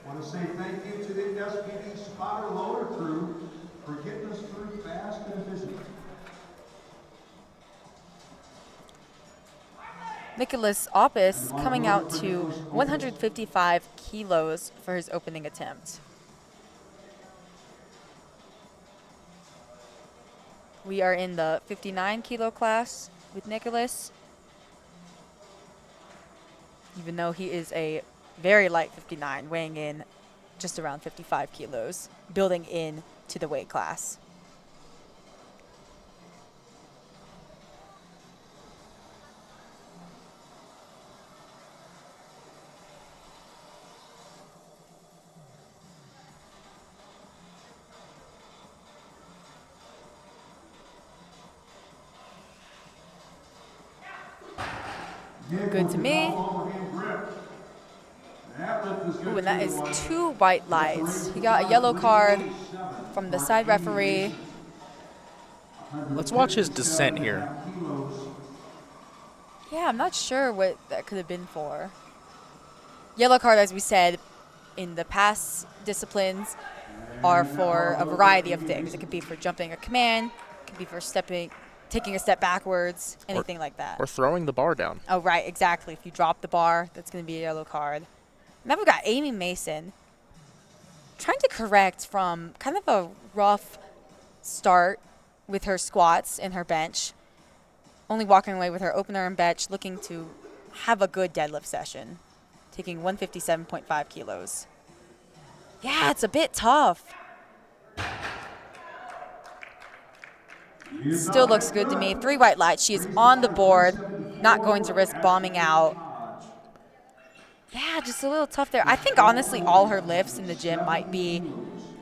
I want to say thank you to the SPD spotter loader crew for getting us through fast and efficient. Nicholas Oppis coming out to 155 kilos for his opening attempt. We are in the 59 kilo class with Nicholas. Even though he is a very light 59, weighing in just around 55 kilos, building in to the weight class. Good to me. Ooh, and that is 2 white lights. He got a yellow card from the side referee. Let's watch his descent here. Yeah, I'm not sure what that could have been for. Yellow card, as we said, in the past disciplines are for a variety of things. It could be for jumping a command, it could be for taking a step backwards, anything like that. Or throwing the bar down. Oh, right, exactly. If you drop the bar, that's going to be a yellow card. Now we've got Amy Mason trying to correct from kind of a rough start with her squats and her bench. Only walking away with her opener and bench, looking to have a good deadlift session. Taking 157.5 kilos. Yeah, it's a bit tough. Still looks good to me. 3 white lights. She is on the board, not going to risk bombing out. Yeah, just a little tough there. I think honestly all her lifts in the gym might be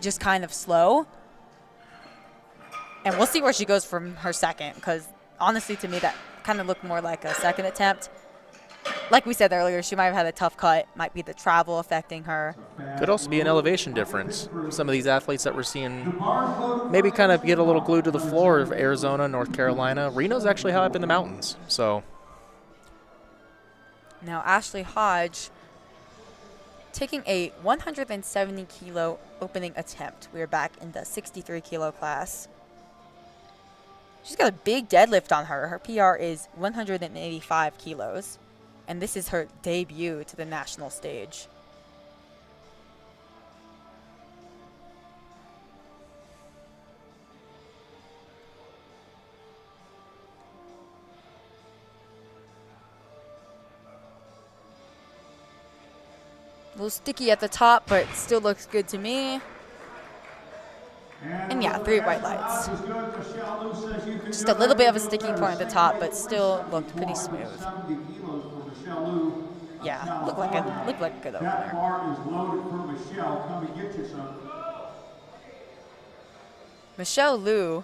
just kind of slow. And we'll see where she goes from her second, because honestly to me that kind of looked more like a second attempt. Like we said earlier, she might have had a tough cut. Might be the travel affecting her. Could also be an elevation difference. Some of these athletes that we're seeing maybe kind of get a little glued to the floor of Arizona, North Carolina. Reno's actually high up in the mountains, so. Now Ashley Hodge taking a 170 kilo opening attempt. We are back in the 63 kilo class. She's got a big deadlift on her. Her PR is 185 kilos. And this is her debut to the national stage. A little sticky at the top, but still looks good to me. And yeah, 3 white lights. Just a little bit of a sticking point at the top, but still looked pretty smooth. Yeah, looked like a good opener. That bar is loaded for Michelle. Come and get you some. Michelle Liu,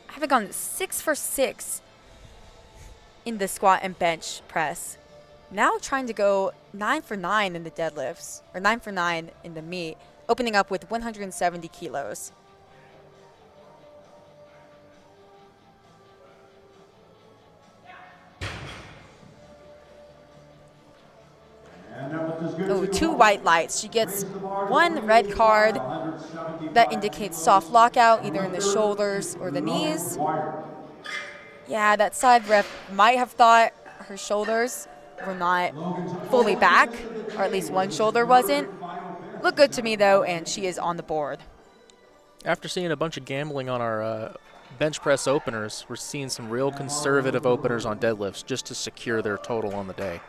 having gone 6 for 6 in the squat and bench press. Now trying to go 9 for 9 in the deadlifts, or 9 for 9 in the meet, opening up with 170 kilos. Oh, 2 white lights. She gets 1 red card that indicates soft lockout, either in the shoulders or the knees. Yeah, that side ref might have thought her shoulders were not fully back, or at least one shoulder wasn't. Looked good to me, though, and she is on the board. After seeing a bunch of gambling on our bench press openers, we're seeing some real conservative openers on deadlifts just to secure their total on the day.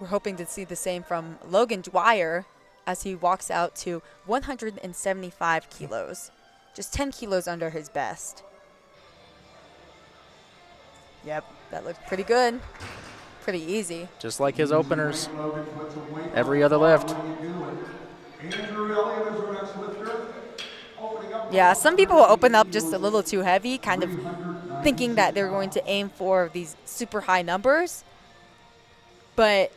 We're hoping to see the same from Logan Dwyer as he walks out to 175 kilos, just 10 kilos under his best. Yep, that looked pretty good. Pretty easy. Just like his openers, every other lift. Yeah, some people will open up just a little too heavy, kind of thinking that they're going to aim for these super high numbers. But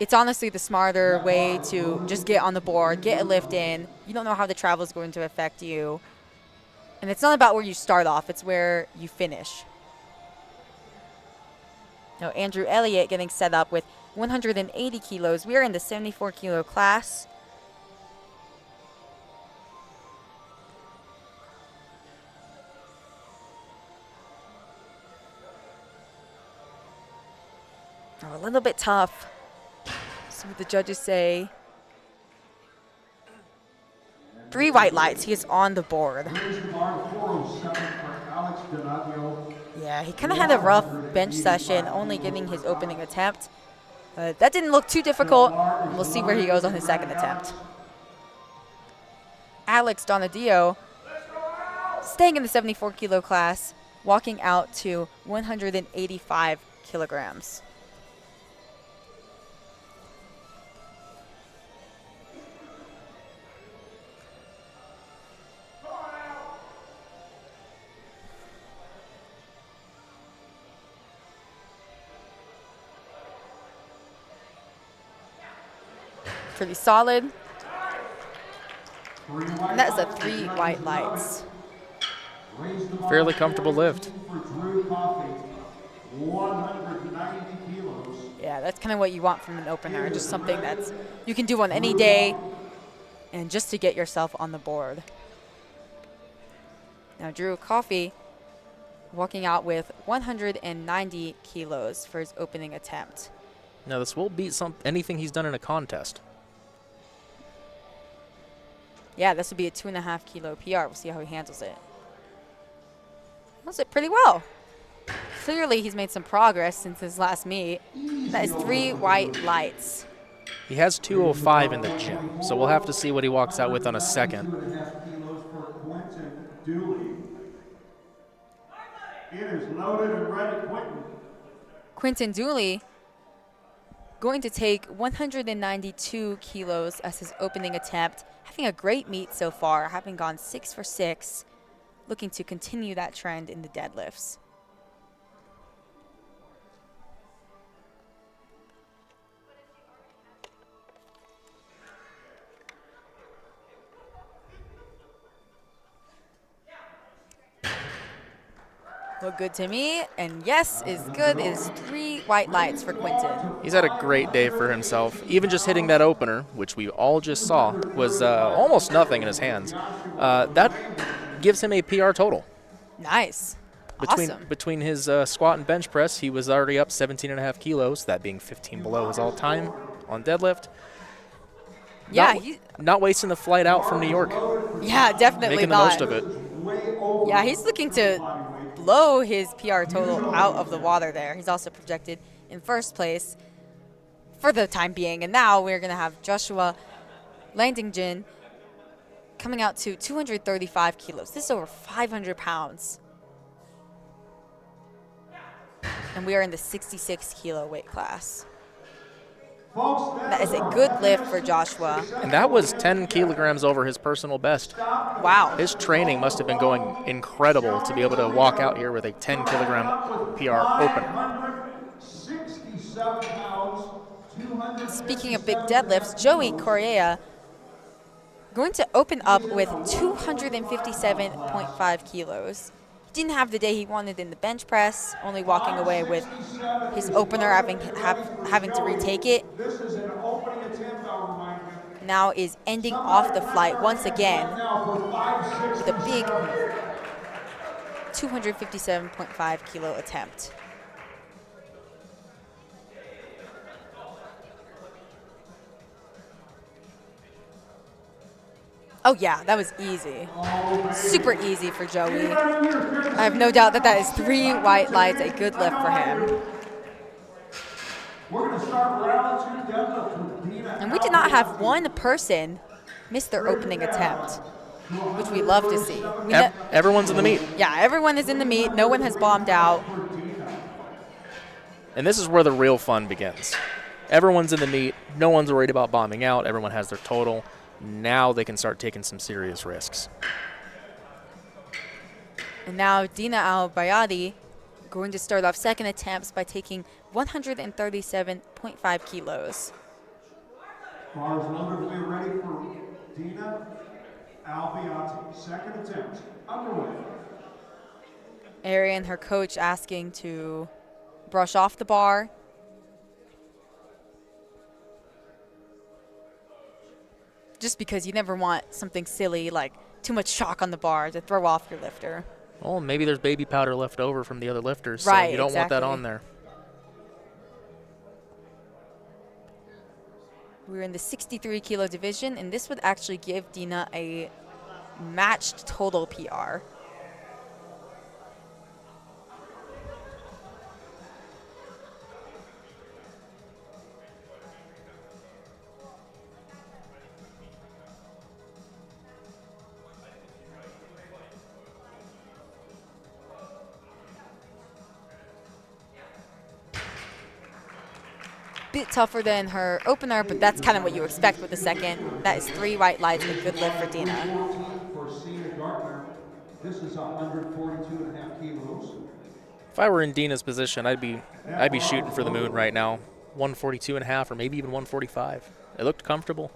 it's honestly the smarter way to just get on the board, get a lift in. You don't know how the travel is going to affect you. And it's not about where you start off, it's where you finish. Now, Andrew Elliott getting set up with 180 kilos. We are in the 74 kilo class. Oh, a little bit tough. See what the judges say. 3 white lights. He is on the board. Yeah, he kind of had a rough bench session, only getting his opening attempt. That didn't look too difficult. We'll see where he goes on his second attempt. Alex Donadio, staying in the 74 kilo class, walking out to 185 kilograms. Pretty solid. And that is a 3 white lights. Fairly comfortable lift. Yeah, that's kind of what you want from an opener. Just something that's you can do on any day and just to get yourself on the board. Now Drew Coffey walking out with 190 kilos for his opening attempt. Now this will beat anything he's done in a contest. Yeah, this would be a 2.5 kilo PR. We'll see how he handles it. Does it pretty well. Clearly, he's made some progress since his last meet. That is 3 white lights. He has 205 in the gym, so we'll have to see what he walks out with on a second. 2.5 kilos for Quentin Dooley. It is loaded and ready, Quentin. Quentin Dooley going to take 192 kilos as his opening attempt. Having a great meet so far, having gone 6 for 6, looking to continue that trend in the deadlifts. Look good to me, and yes is good is 3 white lights for Quinton. He's had a great day for himself. Even just hitting that opener, which we all just saw, was almost nothing in his hands. That gives him a PR total. Nice. Awesome. Between his squat and bench press, he was already up 17.5 kilos, that being 15 below his all-time on deadlift. Yeah, not wasting the flight out from New York. Yeah, definitely Making the not. most of it. Yeah, he's looking to blow his PR total out of the water there. He's also projected in first place for the time being. And now we're going to have Joshua Langdingen coming out to 235 kilos. This is over 500 pounds. And we are in the 66 kilo weight class. That is a good lift for Joshua. And that was 10 kilograms over his personal best. Wow. His training must have been going incredible to be able to walk out here with a 10 kilogram PR opener. Speaking of big deadlifts, Joey Correa going to open up with 257.5 kilos. He didn't have the day he wanted in the bench press, only walking away with his opener, having to retake it. Now is ending off the flight once again with a big 257.5 kilo attempt. Oh yeah, that was easy. Super easy for Joey. I have no doubt that is 3 white lights, a good lift for him. We're going to start round 2 deadlift with Dina. And we did not have one person miss their opening attempt, which we love to see. Everyone's in the meet. Yeah, everyone is in the meet. No one has bombed out. And this is where the real fun begins. Everyone's in the meet. No one's worried about bombing out. Everyone has their total. Now they can start taking some serious risks. And now Dina Al-Bayadi going to start off second attempts by taking 137.5 kilos. Bars wonderfully ready for Dina Al-Bayadi. Second attempt underway. Arian, her coach, asking to brush off the bar. Just because you never want something silly like too much chalk on the bar to throw off your lifter. Well, maybe there's baby powder left over from the other lifters, right, so you don't exactly. want that on there. We're in the 63 kilo division, and this would actually give Dina a matched total PR. Bit tougher than her opener, but that's kind of what you expect with the second. That is 3 white lights, a good lift for Dina. This is 142.5 kilos. If I were in Dina's position, I'd be shooting for the moon right now. 142.5 or maybe even 145. It looked comfortable.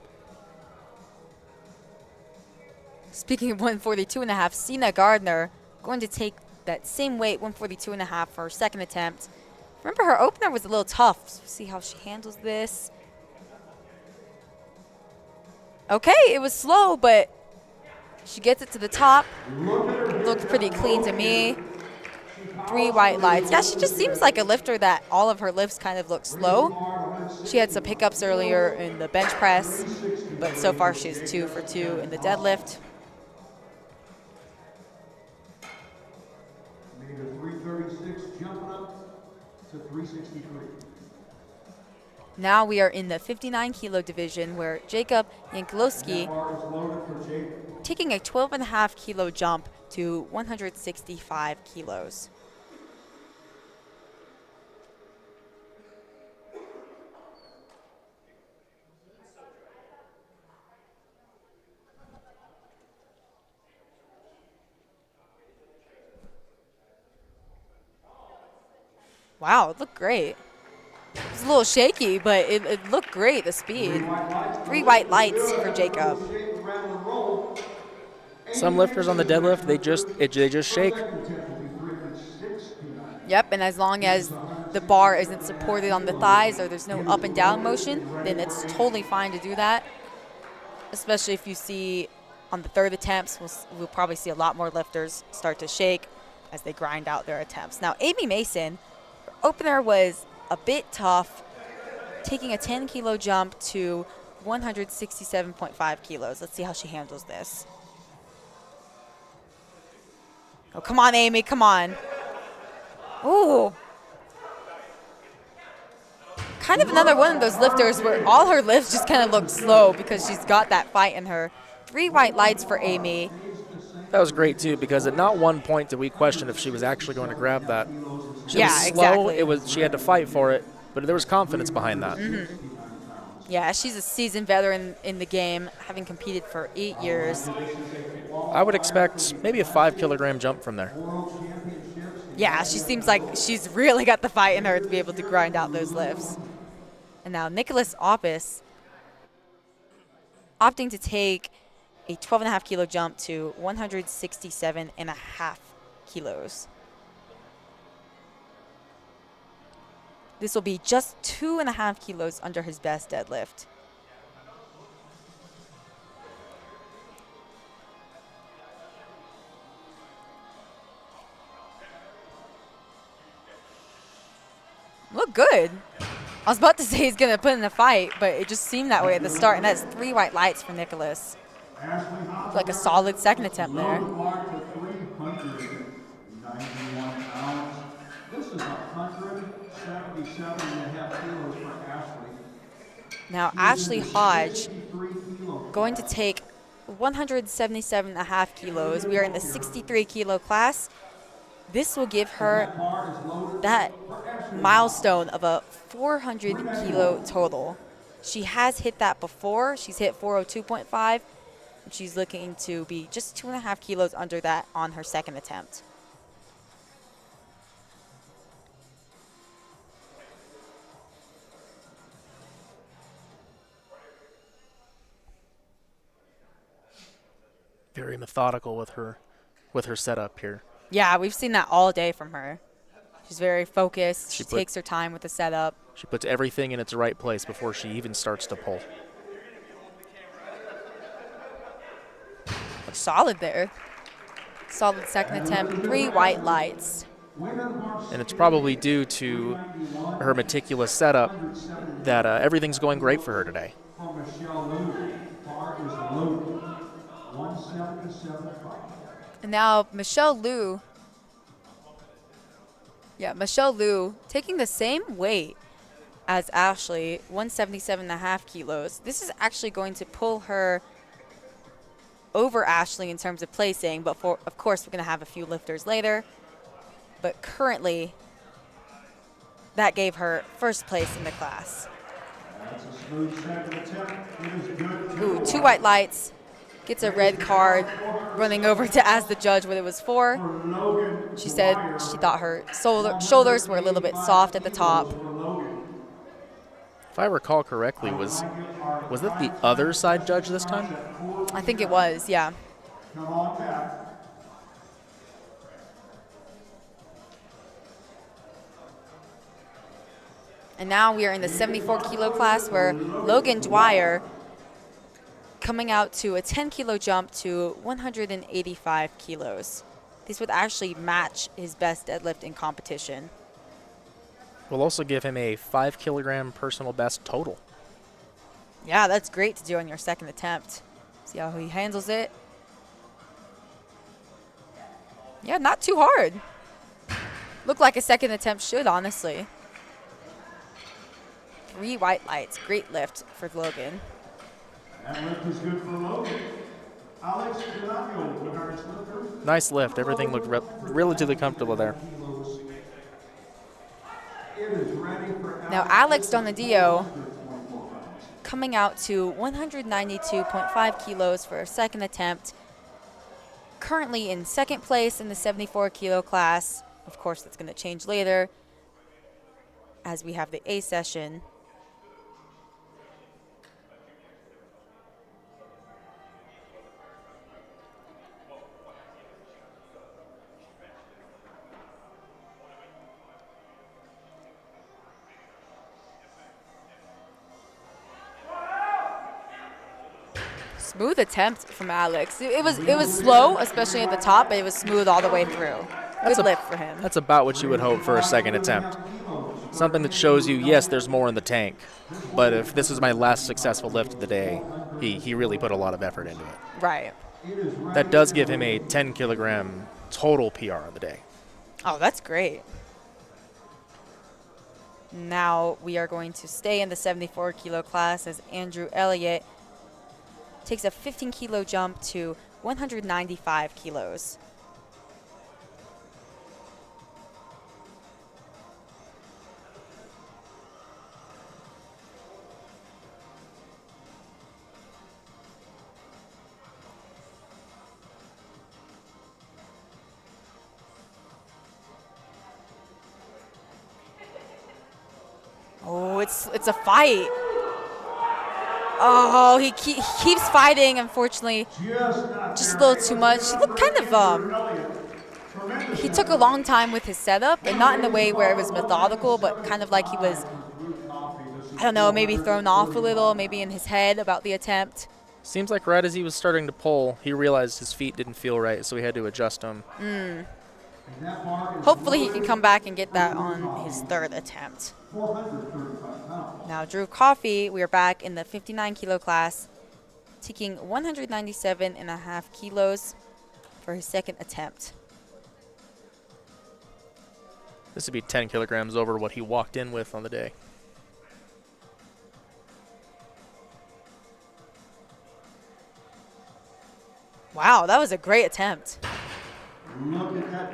Speaking of 142.5, Sina Gardner going to take that same weight, 142.5 for her second attempt. Remember, her opener was a little tough. So see how she handles this. Okay, it was slow, but she gets it to the top. Looked pretty clean to me. 3 white lights. Yeah, she just seems like a lifter that all of her lifts kind of look slow. She had some hiccups earlier in the bench press, but so far she's 2 for 2 in the deadlift. Made a 336 jumping up to 363. Now we are in the 59 kilo division where Jacob Yanklowski taking a 12.5 kilo jump to 165 kilos. Wow, it looked great. It was a little shaky, but it looked great, the speed. 3 white lights for Jacob. Some lifters on the deadlift, they just shake. Yep, and as long as the bar isn't supported on the thighs or there's no up and down motion, then it's totally fine to do that. Especially if you see on the third attempts, we'll probably see a lot more lifters start to shake as they grind out their attempts. Now, Amy Mason, her opener was a bit tough, taking a 10-kilo jump to 167.5 kilos. Let's see how she handles this. Oh, come on, Amy, come on. Ooh. Kind of another one of those lifters where all her lifts just kind of look slow because she's got that fight in her. 3 white lights for Amy. That was great too, because at not one point did we question if she was actually going to grab that. She Yeah, was slow. exactly. She had to fight for it, but there was confidence behind that. Yeah, she's a seasoned veteran in the game, having competed for 8 years. I would expect maybe a 5-kilogram jump from there. Yeah, she seems like she's really got the fight in her to be able to grind out those lifts. And now Nicholas Oppis opting to take a 12.5 kilo jump to 167.5 kilos. This will be just 2.5 kilos under his best deadlift. Look good. I was about to say he's going to put in a fight, but it just seemed that way at the start, and that's 3 white lights for Nicholas. Looked like a solid second attempt there. This is 177.5 kilos for Ashley. Now Ashley Hodge going to take 177.5 kilos. We are in the 63 kilo class. This will give her that milestone of a 400 kilo total. She has hit that before. She's hit 402.5. And she's looking to be just 2.5 kilos under that on her second attempt. Very methodical with her setup here. Yeah, we've seen that all day from her. She's very focused. She takes her time with the setup. She puts everything in its right place before she even starts to pull. Looks solid there. Solid second attempt, 3 white lights. And it's probably due to her meticulous setup that everything's going great for her today. And now Michelle Liu taking the same weight as Ashley, 177.5 kilos. This is actually going to pull her over Ashley in terms of placing, but of course we're going to have a few lifters later. But currently, that gave her first place in the class. Ooh, 2 white lights. Gets a red card, running over to ask the judge what it was for. She said she thought her shoulders were a little bit soft at the top. If I recall correctly, was that the other side judge this time? I think it was, yeah. And now we are in the 74 kilo class where Logan Dwyer coming out to a 10 kilo jump to 185 kilos. This would actually match his best deadlift in competition. We'll also give him a 5-kilogram personal best total. Yeah, that's great to do on your second attempt. See how he handles it. Yeah, not too hard. Looked like a second attempt should, honestly. 3 white lights. Great lift for Logan. That lift is good for Logan. Alex, nice lift. Everything looked relatively comfortable there. Now Alex Donadio coming out to 192.5 kilos for a second attempt. Currently in second place in the 74 kilo class. Of course, that's going to change later. as we have the A session. Smooth attempt from Alex. It was slow, especially at the top, but it was smooth all the way through. Good lift for him. That's about what you would hope for a second attempt. Something that shows you, yes, there's more in the tank, but if this is my last successful lift of the day, he really put a lot of effort into it. Right. That does give him a 10-kilogram total PR of the day. Oh, that's great. Now we are going to stay in the 74-kilo class as Andrew Elliott takes a 15-kilo jump to 195 kilos. Oh, it's a fight. Oh, he keeps fighting, unfortunately. Just a little too much. He looked kind of, he took a long time with his setup, and not in the way where it was methodical, but kind of like he was, I don't know, maybe thrown off a little, maybe in his head about the attempt. Seems like right as he was starting to pull, he realized his feet didn't feel right, so he had to adjust them. Hopefully he can come back and get that on his third attempt. Now Drew Coffey, we are back in the 59-kilo class, taking 197.5 kilos for his second attempt. This would be 10 kilograms over what he walked in with on the day. Wow, that was a great attempt.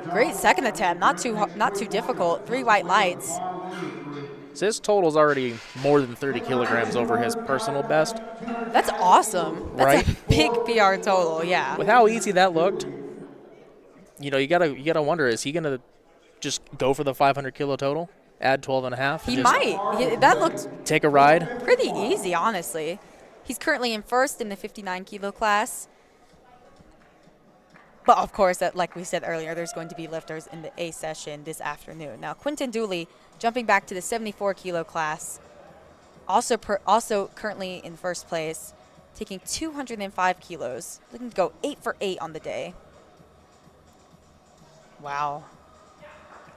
Great second attempt, not too difficult. 3 white lights. So his total's already more than 30 kilograms over his personal best. That's awesome. That's a big PR total, yeah. With how easy that looked, you know, you gotta wonder, is he gonna just go for the 500 kilo total, add 12 and a half? He might. That looked take a ride. Pretty easy, honestly. He's currently in first in the 59-kilo class. But, of course, like we said earlier, there's going to be lifters in the A session this afternoon. Now, Quinton Dooley, jumping back to the 74-kilo class, also currently in first place, taking 205 kilos, looking to go 8 for 8 on the day. Wow.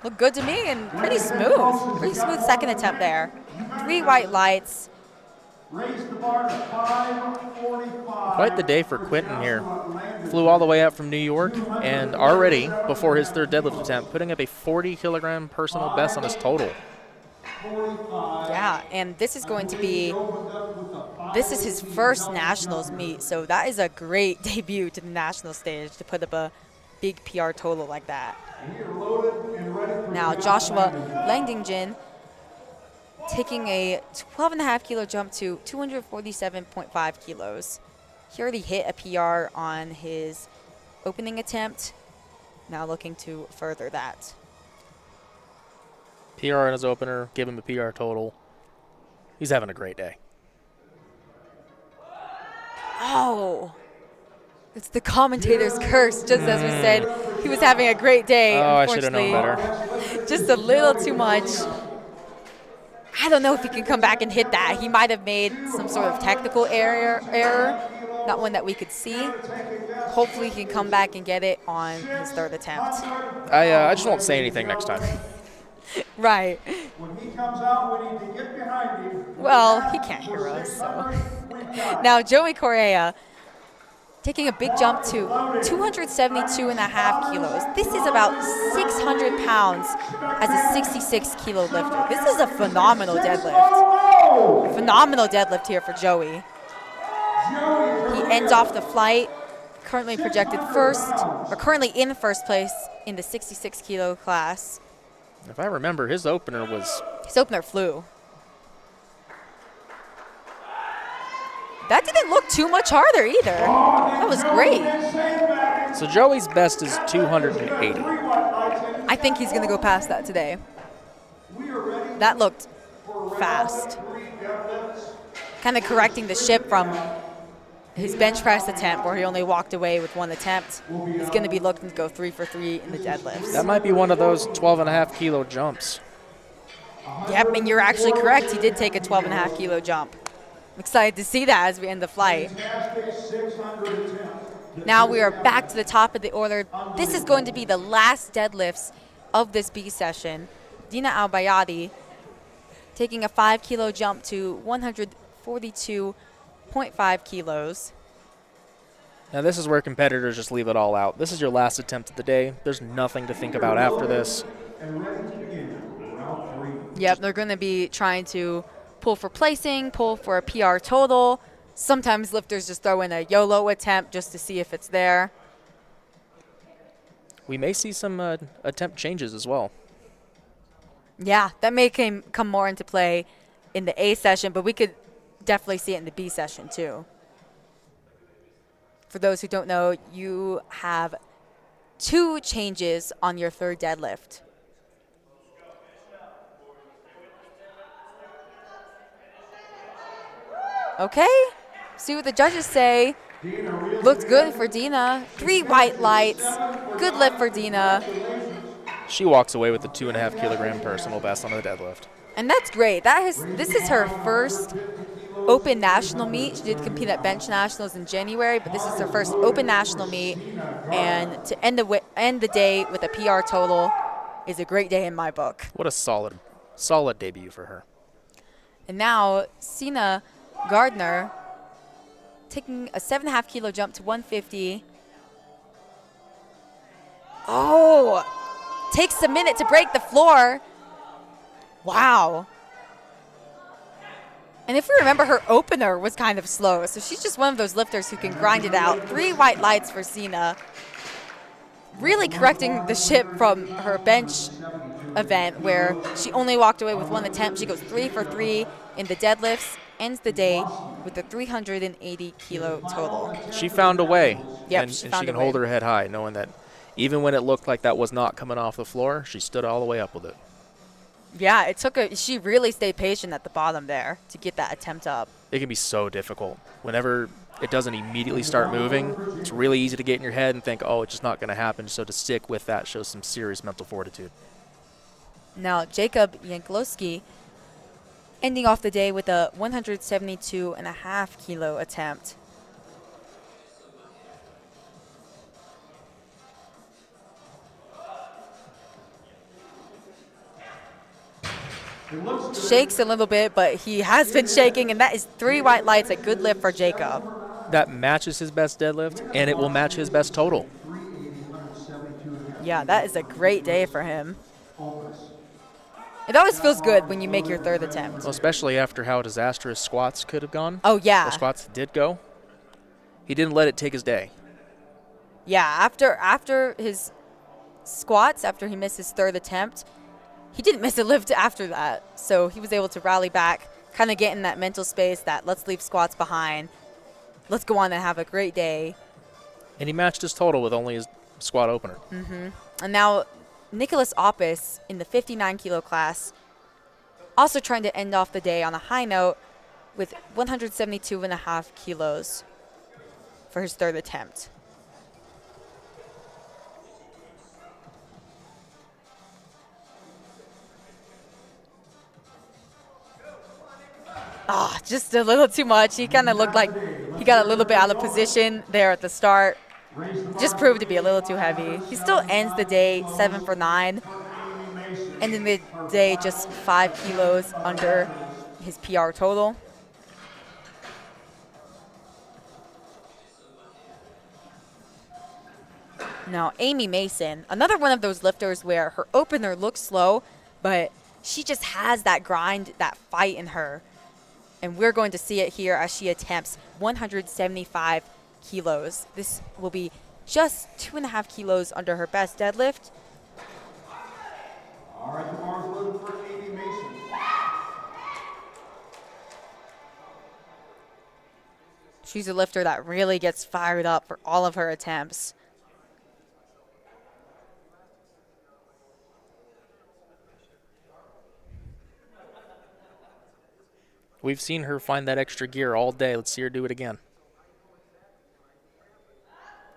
Looked good to me and pretty smooth. Pretty smooth second attempt there. 3 white lights. Raised the bar to 545. Quite the day for Quinton here. Flew all the way out from New York and already, before his third deadlift attempt, putting up a 40-kilogram personal best on his total. Yeah, and this is going to be, this is his first nationals meet, so that is a great debut to the national stage to put up a big PR total like that. Now Joshua Langdingen taking a 12.5-kilo jump to 247.5 kilos. He already hit a PR on his opening attempt. Now looking to further that. PR in his opener, give him a PR total. He's having a great day. Oh, it's the commentator's curse, just as we said. He was having a great day, oh, I should have known better. Just a little too much. I don't know if he can come back and hit that. He might have made some sort of technical error, not one that we could see. Hopefully he can come back and get it on his third attempt. I just won't say anything next time. Right. When he comes out, we need to get behind him. Well, he can't hear us, so. Now Joey Correa taking a big jump to 272.5 kilos. This is about 600 pounds as a 66-kilo lifter. This is a phenomenal deadlift. Phenomenal deadlift here for Joey. He ends off the flight, currently projected first, or currently in first place in the 66-kilo class. If I remember, his opener was... His opener flew. That didn't look too much harder either. That was great. So Joey's best is 280. I think he's going to go past that today. We are ready That looked fast. Kind of correcting the ship from his bench press attempt where he only walked away with one attempt. He's going to be looking to go 3 for 3 in the deadlifts. That might be one of those 12.5-kilo jumps. Yep, and you're actually correct. He did take a 12.5-kilo jump. I'm excited to see that as we end the flight. Now we are back to the top of the order. This is going to be the last deadlifts of this B session. Dina Albayadi taking a 5-kilo jump to 142.5 kilos. Now this is where competitors just leave it all out. This is your last attempt of the day. There's nothing to think about after this. Yep, they're going to be trying to pull for placing, pull for a PR total. Sometimes lifters just throw in a YOLO attempt just to see if it's there. We may see some attempt changes as well. Yeah, that may come more into play in the A session, but we could definitely see it in the B session too. For those who don't know, you have 2 changes on your third deadlift. Okay, see what the judges say. Looked good for Dina. 3 white lights. Good lift for Dina. She walks away with the 2.5-kilogram personal best on the deadlift. And that's great. This is her first open national meet. She did compete at bench nationals in January, but this is her first open national meet. And to end the day with a PR total is a great day in my book. What a solid debut for her. And now Sina Gardner taking a 7.5-kilo jump to 150. Oh, takes a minute to break the floor. Wow. And if we remember, her opener was kind of slow, so she's just one of those lifters who can grind it out. 3 white lights for Sina. Really correcting the ship from her bench event where she only walked away with 1 attempt. She goes 3 for 3 in the deadlifts, ends the day with a 380-kilo total. She found a way. Yep, and she she found can a way. hold her head high, knowing that even when it looked like that was not coming off the floor, she stood all the way up with it. Yeah, she really stayed patient at the bottom there to get that attempt up. It can be so difficult. Whenever it doesn't immediately start moving, it's really easy to get in your head and think, oh, it's just not going to happen. So to stick with that shows some serious mental fortitude. Now, Jacob Yanklowski ending off the day with a 172.5-kilo attempt. Shakes a little bit, but he has been shaking, and that is 3 white lights, a good lift for Jacob. That matches his best deadlift, and it will match his best total. Yeah, that is a great day for him. It always feels good when you make your third attempt. Well, especially after how disastrous squats could have gone. Oh, yeah. Or squats did go. He didn't let it take his day. Yeah, after his squats, after he missed his third attempt, he didn't miss a lift after that. So he was able to rally back, kind of get in that mental space that let's leave squats behind. Let's go on and have a great day. And he matched his total with only his squat opener. Mm-hmm. And now Nicholas Oppis in the 59-kilo class, also trying to end off the day on a high note with 172.5 kilos for his third attempt. Ah, just a little too much. He kind of looked like he got a little bit out of position there at the start. Just proved to be a little too heavy. He still ends the day 7 for 9. Ending the day just 5 kilos under his PR total. Now, Amy Mason, another one of those lifters where her opener looks slow, but she just has that grind, that fight in her. And we're going to see it here as she attempts 175 kilos. This will be just 2.5 kilos under her best deadlift. All right, the bar's loaded for Amy Mason. She's a lifter that really gets fired up for all of her attempts. We've seen her find that extra gear all day. Let's see her do it again.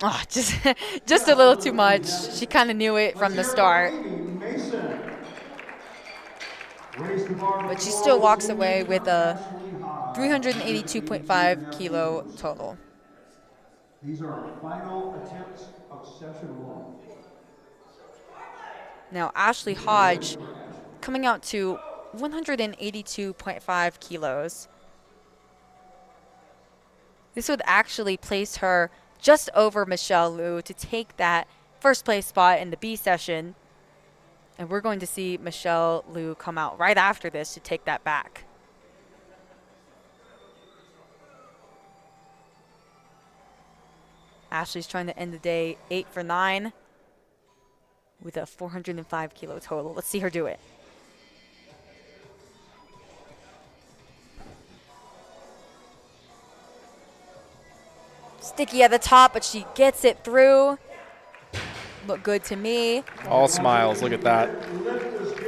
Oh, just a little too much. She kind of knew it from the start. But she still walks away with a 382.5 kilo total. These are final attempts of session 1. Now, Ashley Hodge coming out to 182.5 kilos. This would actually place her just over Michelle Liu to take that first place spot in the B session. And we're going to see Michelle Liu come out right after this to take that back. Ashley's trying to end the day 8 for 9 with a 405 kilo total. Let's see her do it. Sticky at the top, but she gets it through. Look good to me. All smiles. Look at that.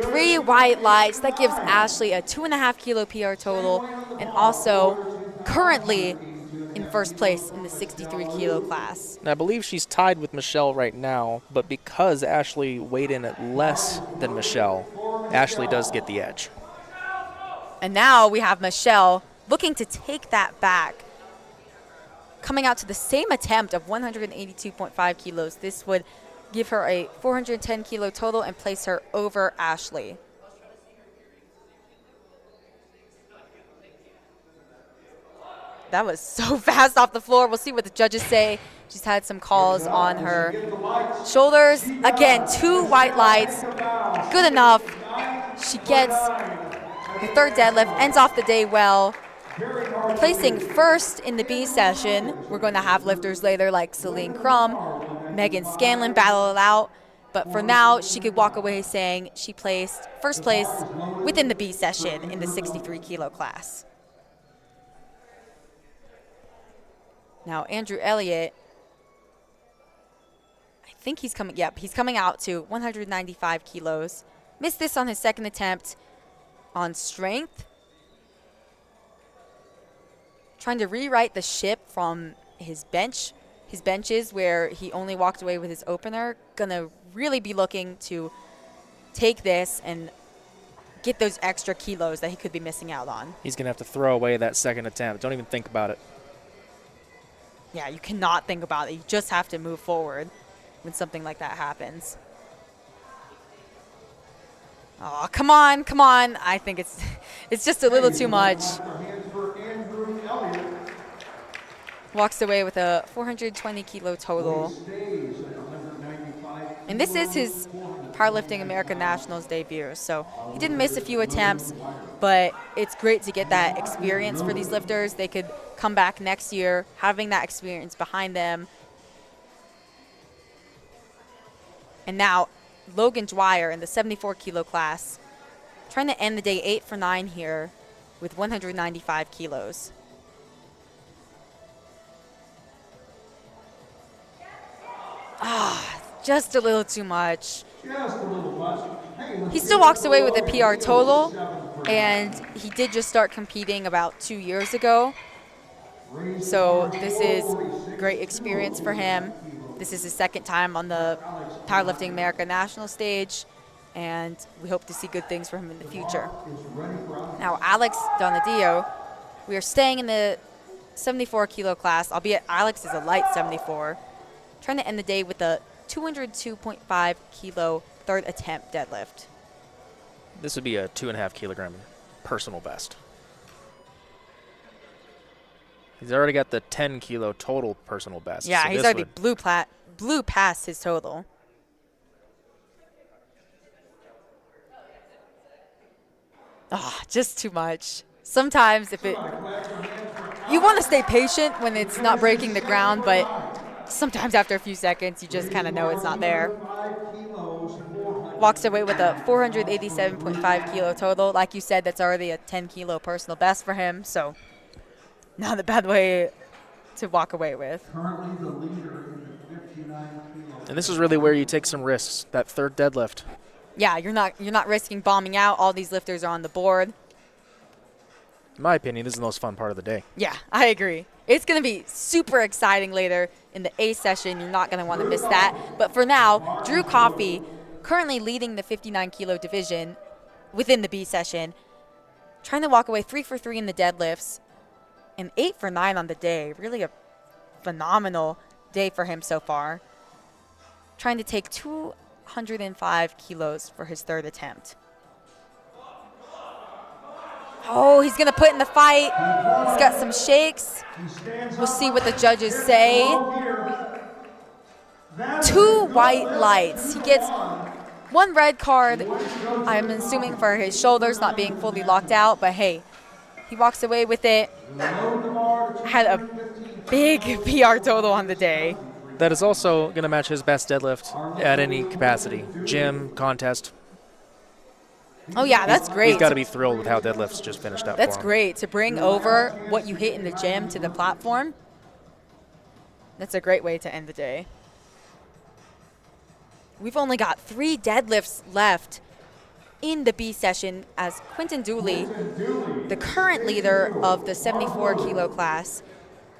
3 white lights. That gives Ashley a 2.5 kilo PR total, and also currently in first place in the 63 kilo class. And I believe she's tied with Michelle right now, but because Ashley weighed in at less than Michelle, Ashley does get the edge. And now we have Michelle looking to take that back. Coming out to the same attempt of 182.5 kilos. This would give her a 410 kilo total and place her over Ashley. That was so fast off the floor. We'll see what the judges say. She's had some calls on her shoulders. Again, 2 white lights. Good enough. She gets her third deadlift, ends off the day well. Placing first in the B session, we're going to have lifters later like Celine Crum, Megan Scanlon battle it out. But for now, she could walk away saying she placed first place within the B session in the 63 kilo class. Now, Andrew Elliott, I think he's coming, yep, he's coming out to 195 kilos. Missed this on his second attempt on strength. Trying to rewrite the ship from his benches where he only walked away with his opener. Gonna really be looking to take this and get those extra kilos that he could be missing out on. He's gonna have to throw away that second attempt. Don't even think about it. Yeah, you cannot think about it. You just have to move forward when something like that happens. Oh, come on, come on. I think it's just a little too much. Walks away with a 420 kilo total. And this is his Powerlifting American Nationals debut. So he did miss a few attempts, but it's great to get that experience for these lifters. They could come back next year having that experience behind them. And now Logan Dwyer in the 74 kilo class, trying to end the day 8 for 9 here with 195 kilos. Just a little too much. He still walks away with a PR total, and he did just start competing about 2 years ago. So this is great experience for him. This is his second time on the Powerlifting America National stage, and we hope to see good things for him in the future. Now, Alex Donadio, we are staying in the 74 kilo class, albeit Alex is a light 74. Trying to end the day with a 202.5 kilo third attempt deadlift. This would be a 2.5 kilogram personal best. He's already got the 10 kilo total personal best. Yeah, so he's already blew past his total. Just too much. Sometimes if you want to stay patient when it's not breaking the ground, but sometimes after a few seconds, you just kind of know it's not there. Walks away with a 487.5 kilo total. Like you said, that's already a 10 kilo personal best for him, so not a bad way to walk away with. Currently the leader in the 59 kilo. And this is really where you take some risks, that third deadlift. Yeah, you're not risking bombing out. All these lifters are on the board. In my opinion, this is the most fun part of the day. Yeah, I agree. It's going to be super exciting later in the A session. You're not going to want to miss that. But for now, Drew Coffey, currently leading the 59-kilo division within the B session, trying to walk away 3 for 3 in the deadlifts and 8 for 9 on the day. Really a phenomenal day for him so far. Trying to take 205 kilos for his third attempt. Oh, he's going to put in the fight. He's got some shakes. We'll see what the judges say. 2 white lights. He gets 1 red card, I'm assuming for his shoulders not being fully locked out, but hey, he walks away with it. Had a big PR total on the day. That is also going to match his best deadlift at any capacity. Gym, contest. Oh, yeah, that's great. He's got to be thrilled with how deadlifts just finished up That's for him. great. To bring over what you hit in the gym to the platform, that's a great way to end the day. We've only got 3 deadlifts left in the B session as Quinton Dooley, the current leader of the 74-kilo class,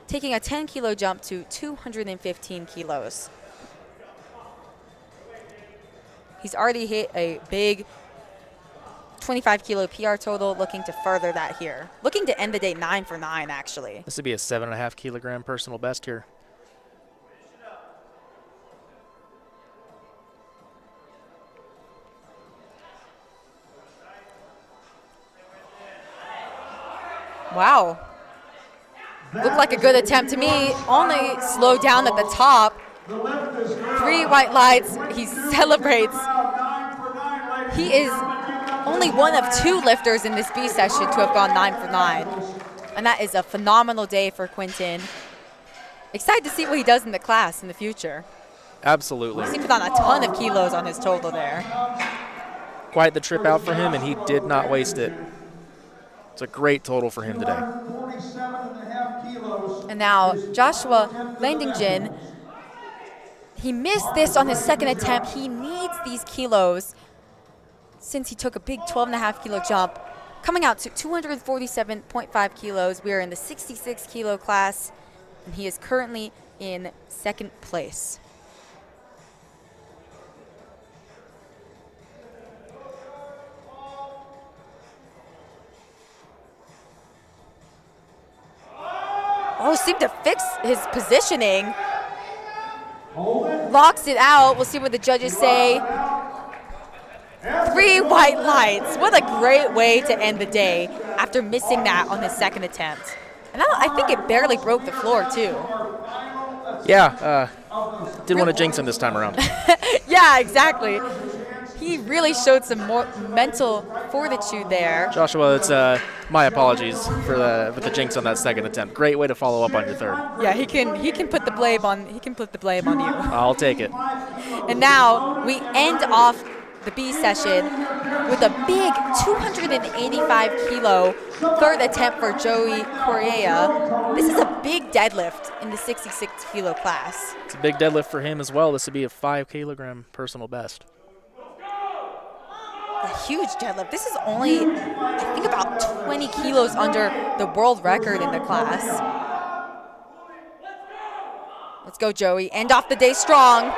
taking a 10-kilo jump to 215 kilos. He's already hit a big 25-kilo PR total, looking to further that here. Looking to end the day 9 for 9, actually. This would be a 7.5 kilogram personal best here. Wow. Looked like a good attempt to me. Only slowed down at the top. 3 white lights. He celebrates. He is only one of 2 lifters in this B session to have gone 9 for 9. And that is a phenomenal day for Quinton. Excited to see what he does in the class in the future. Absolutely. He put on a ton of kilos on his total there. Quite the trip out for him, and he did not waste it. It's a great total for him today. And now Joshua Landingen, he missed this on his second attempt. He needs these kilos since he took a big 12.5 kilo jump. Coming out to 247.5 kilos. We are in the 66 kilo class, and he is currently in second place. Oh, seemed to fix his positioning. Locks it out. We'll see what the judges say. 3 white lights. What a great way to end the day after missing that on his second attempt. And I think it barely broke the floor, too. Yeah, didn't want to jinx him this time around. Yeah, exactly. He really showed some more mental fortitude there. Joshua, it's my apologies for the jinx on that second attempt. Great way to follow up on your third. Yeah, he can put the blame on you. I'll take it. And now we end off the B session with a big 285 kilo third attempt for Joey Correa. This is a big deadlift in the 66 kilo class. It's a big deadlift for him as well. This would be a 5 kilogram personal best. A huge deadlift. This is only, I think, about 20 kilos under the world record in the class. Let's go, Joey. End off the day strong.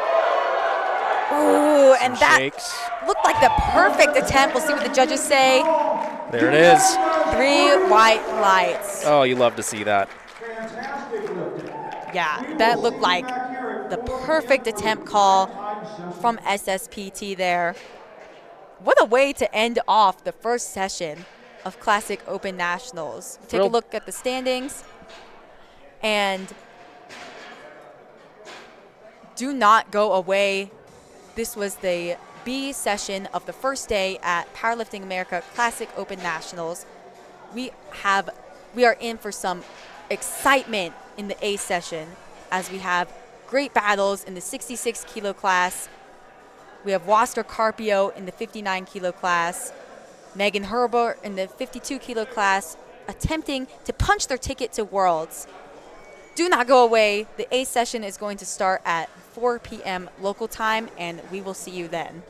Ooh, and that shakes. Looked like the perfect attempt. We'll see what the judges say. There it is. 3 white lights. Oh, you love to see that. Yeah, that looked like the perfect attempt call from SSPT there. What a way to end off the first session of Classic Open Nationals. Take a look at the standings. And do not go away. This was the B session of the first day at Powerlifting America Classic Open Nationals. We are in for some excitement in the A session as we have great battles in the 66 kilo class. We have Waster Carpio in the 59 kilo class, Megan Herbert in the 52 kilo class, attempting to punch their ticket to Worlds. Do not go away. The A session is going to start at 4 p.m. local time, and we will see you then.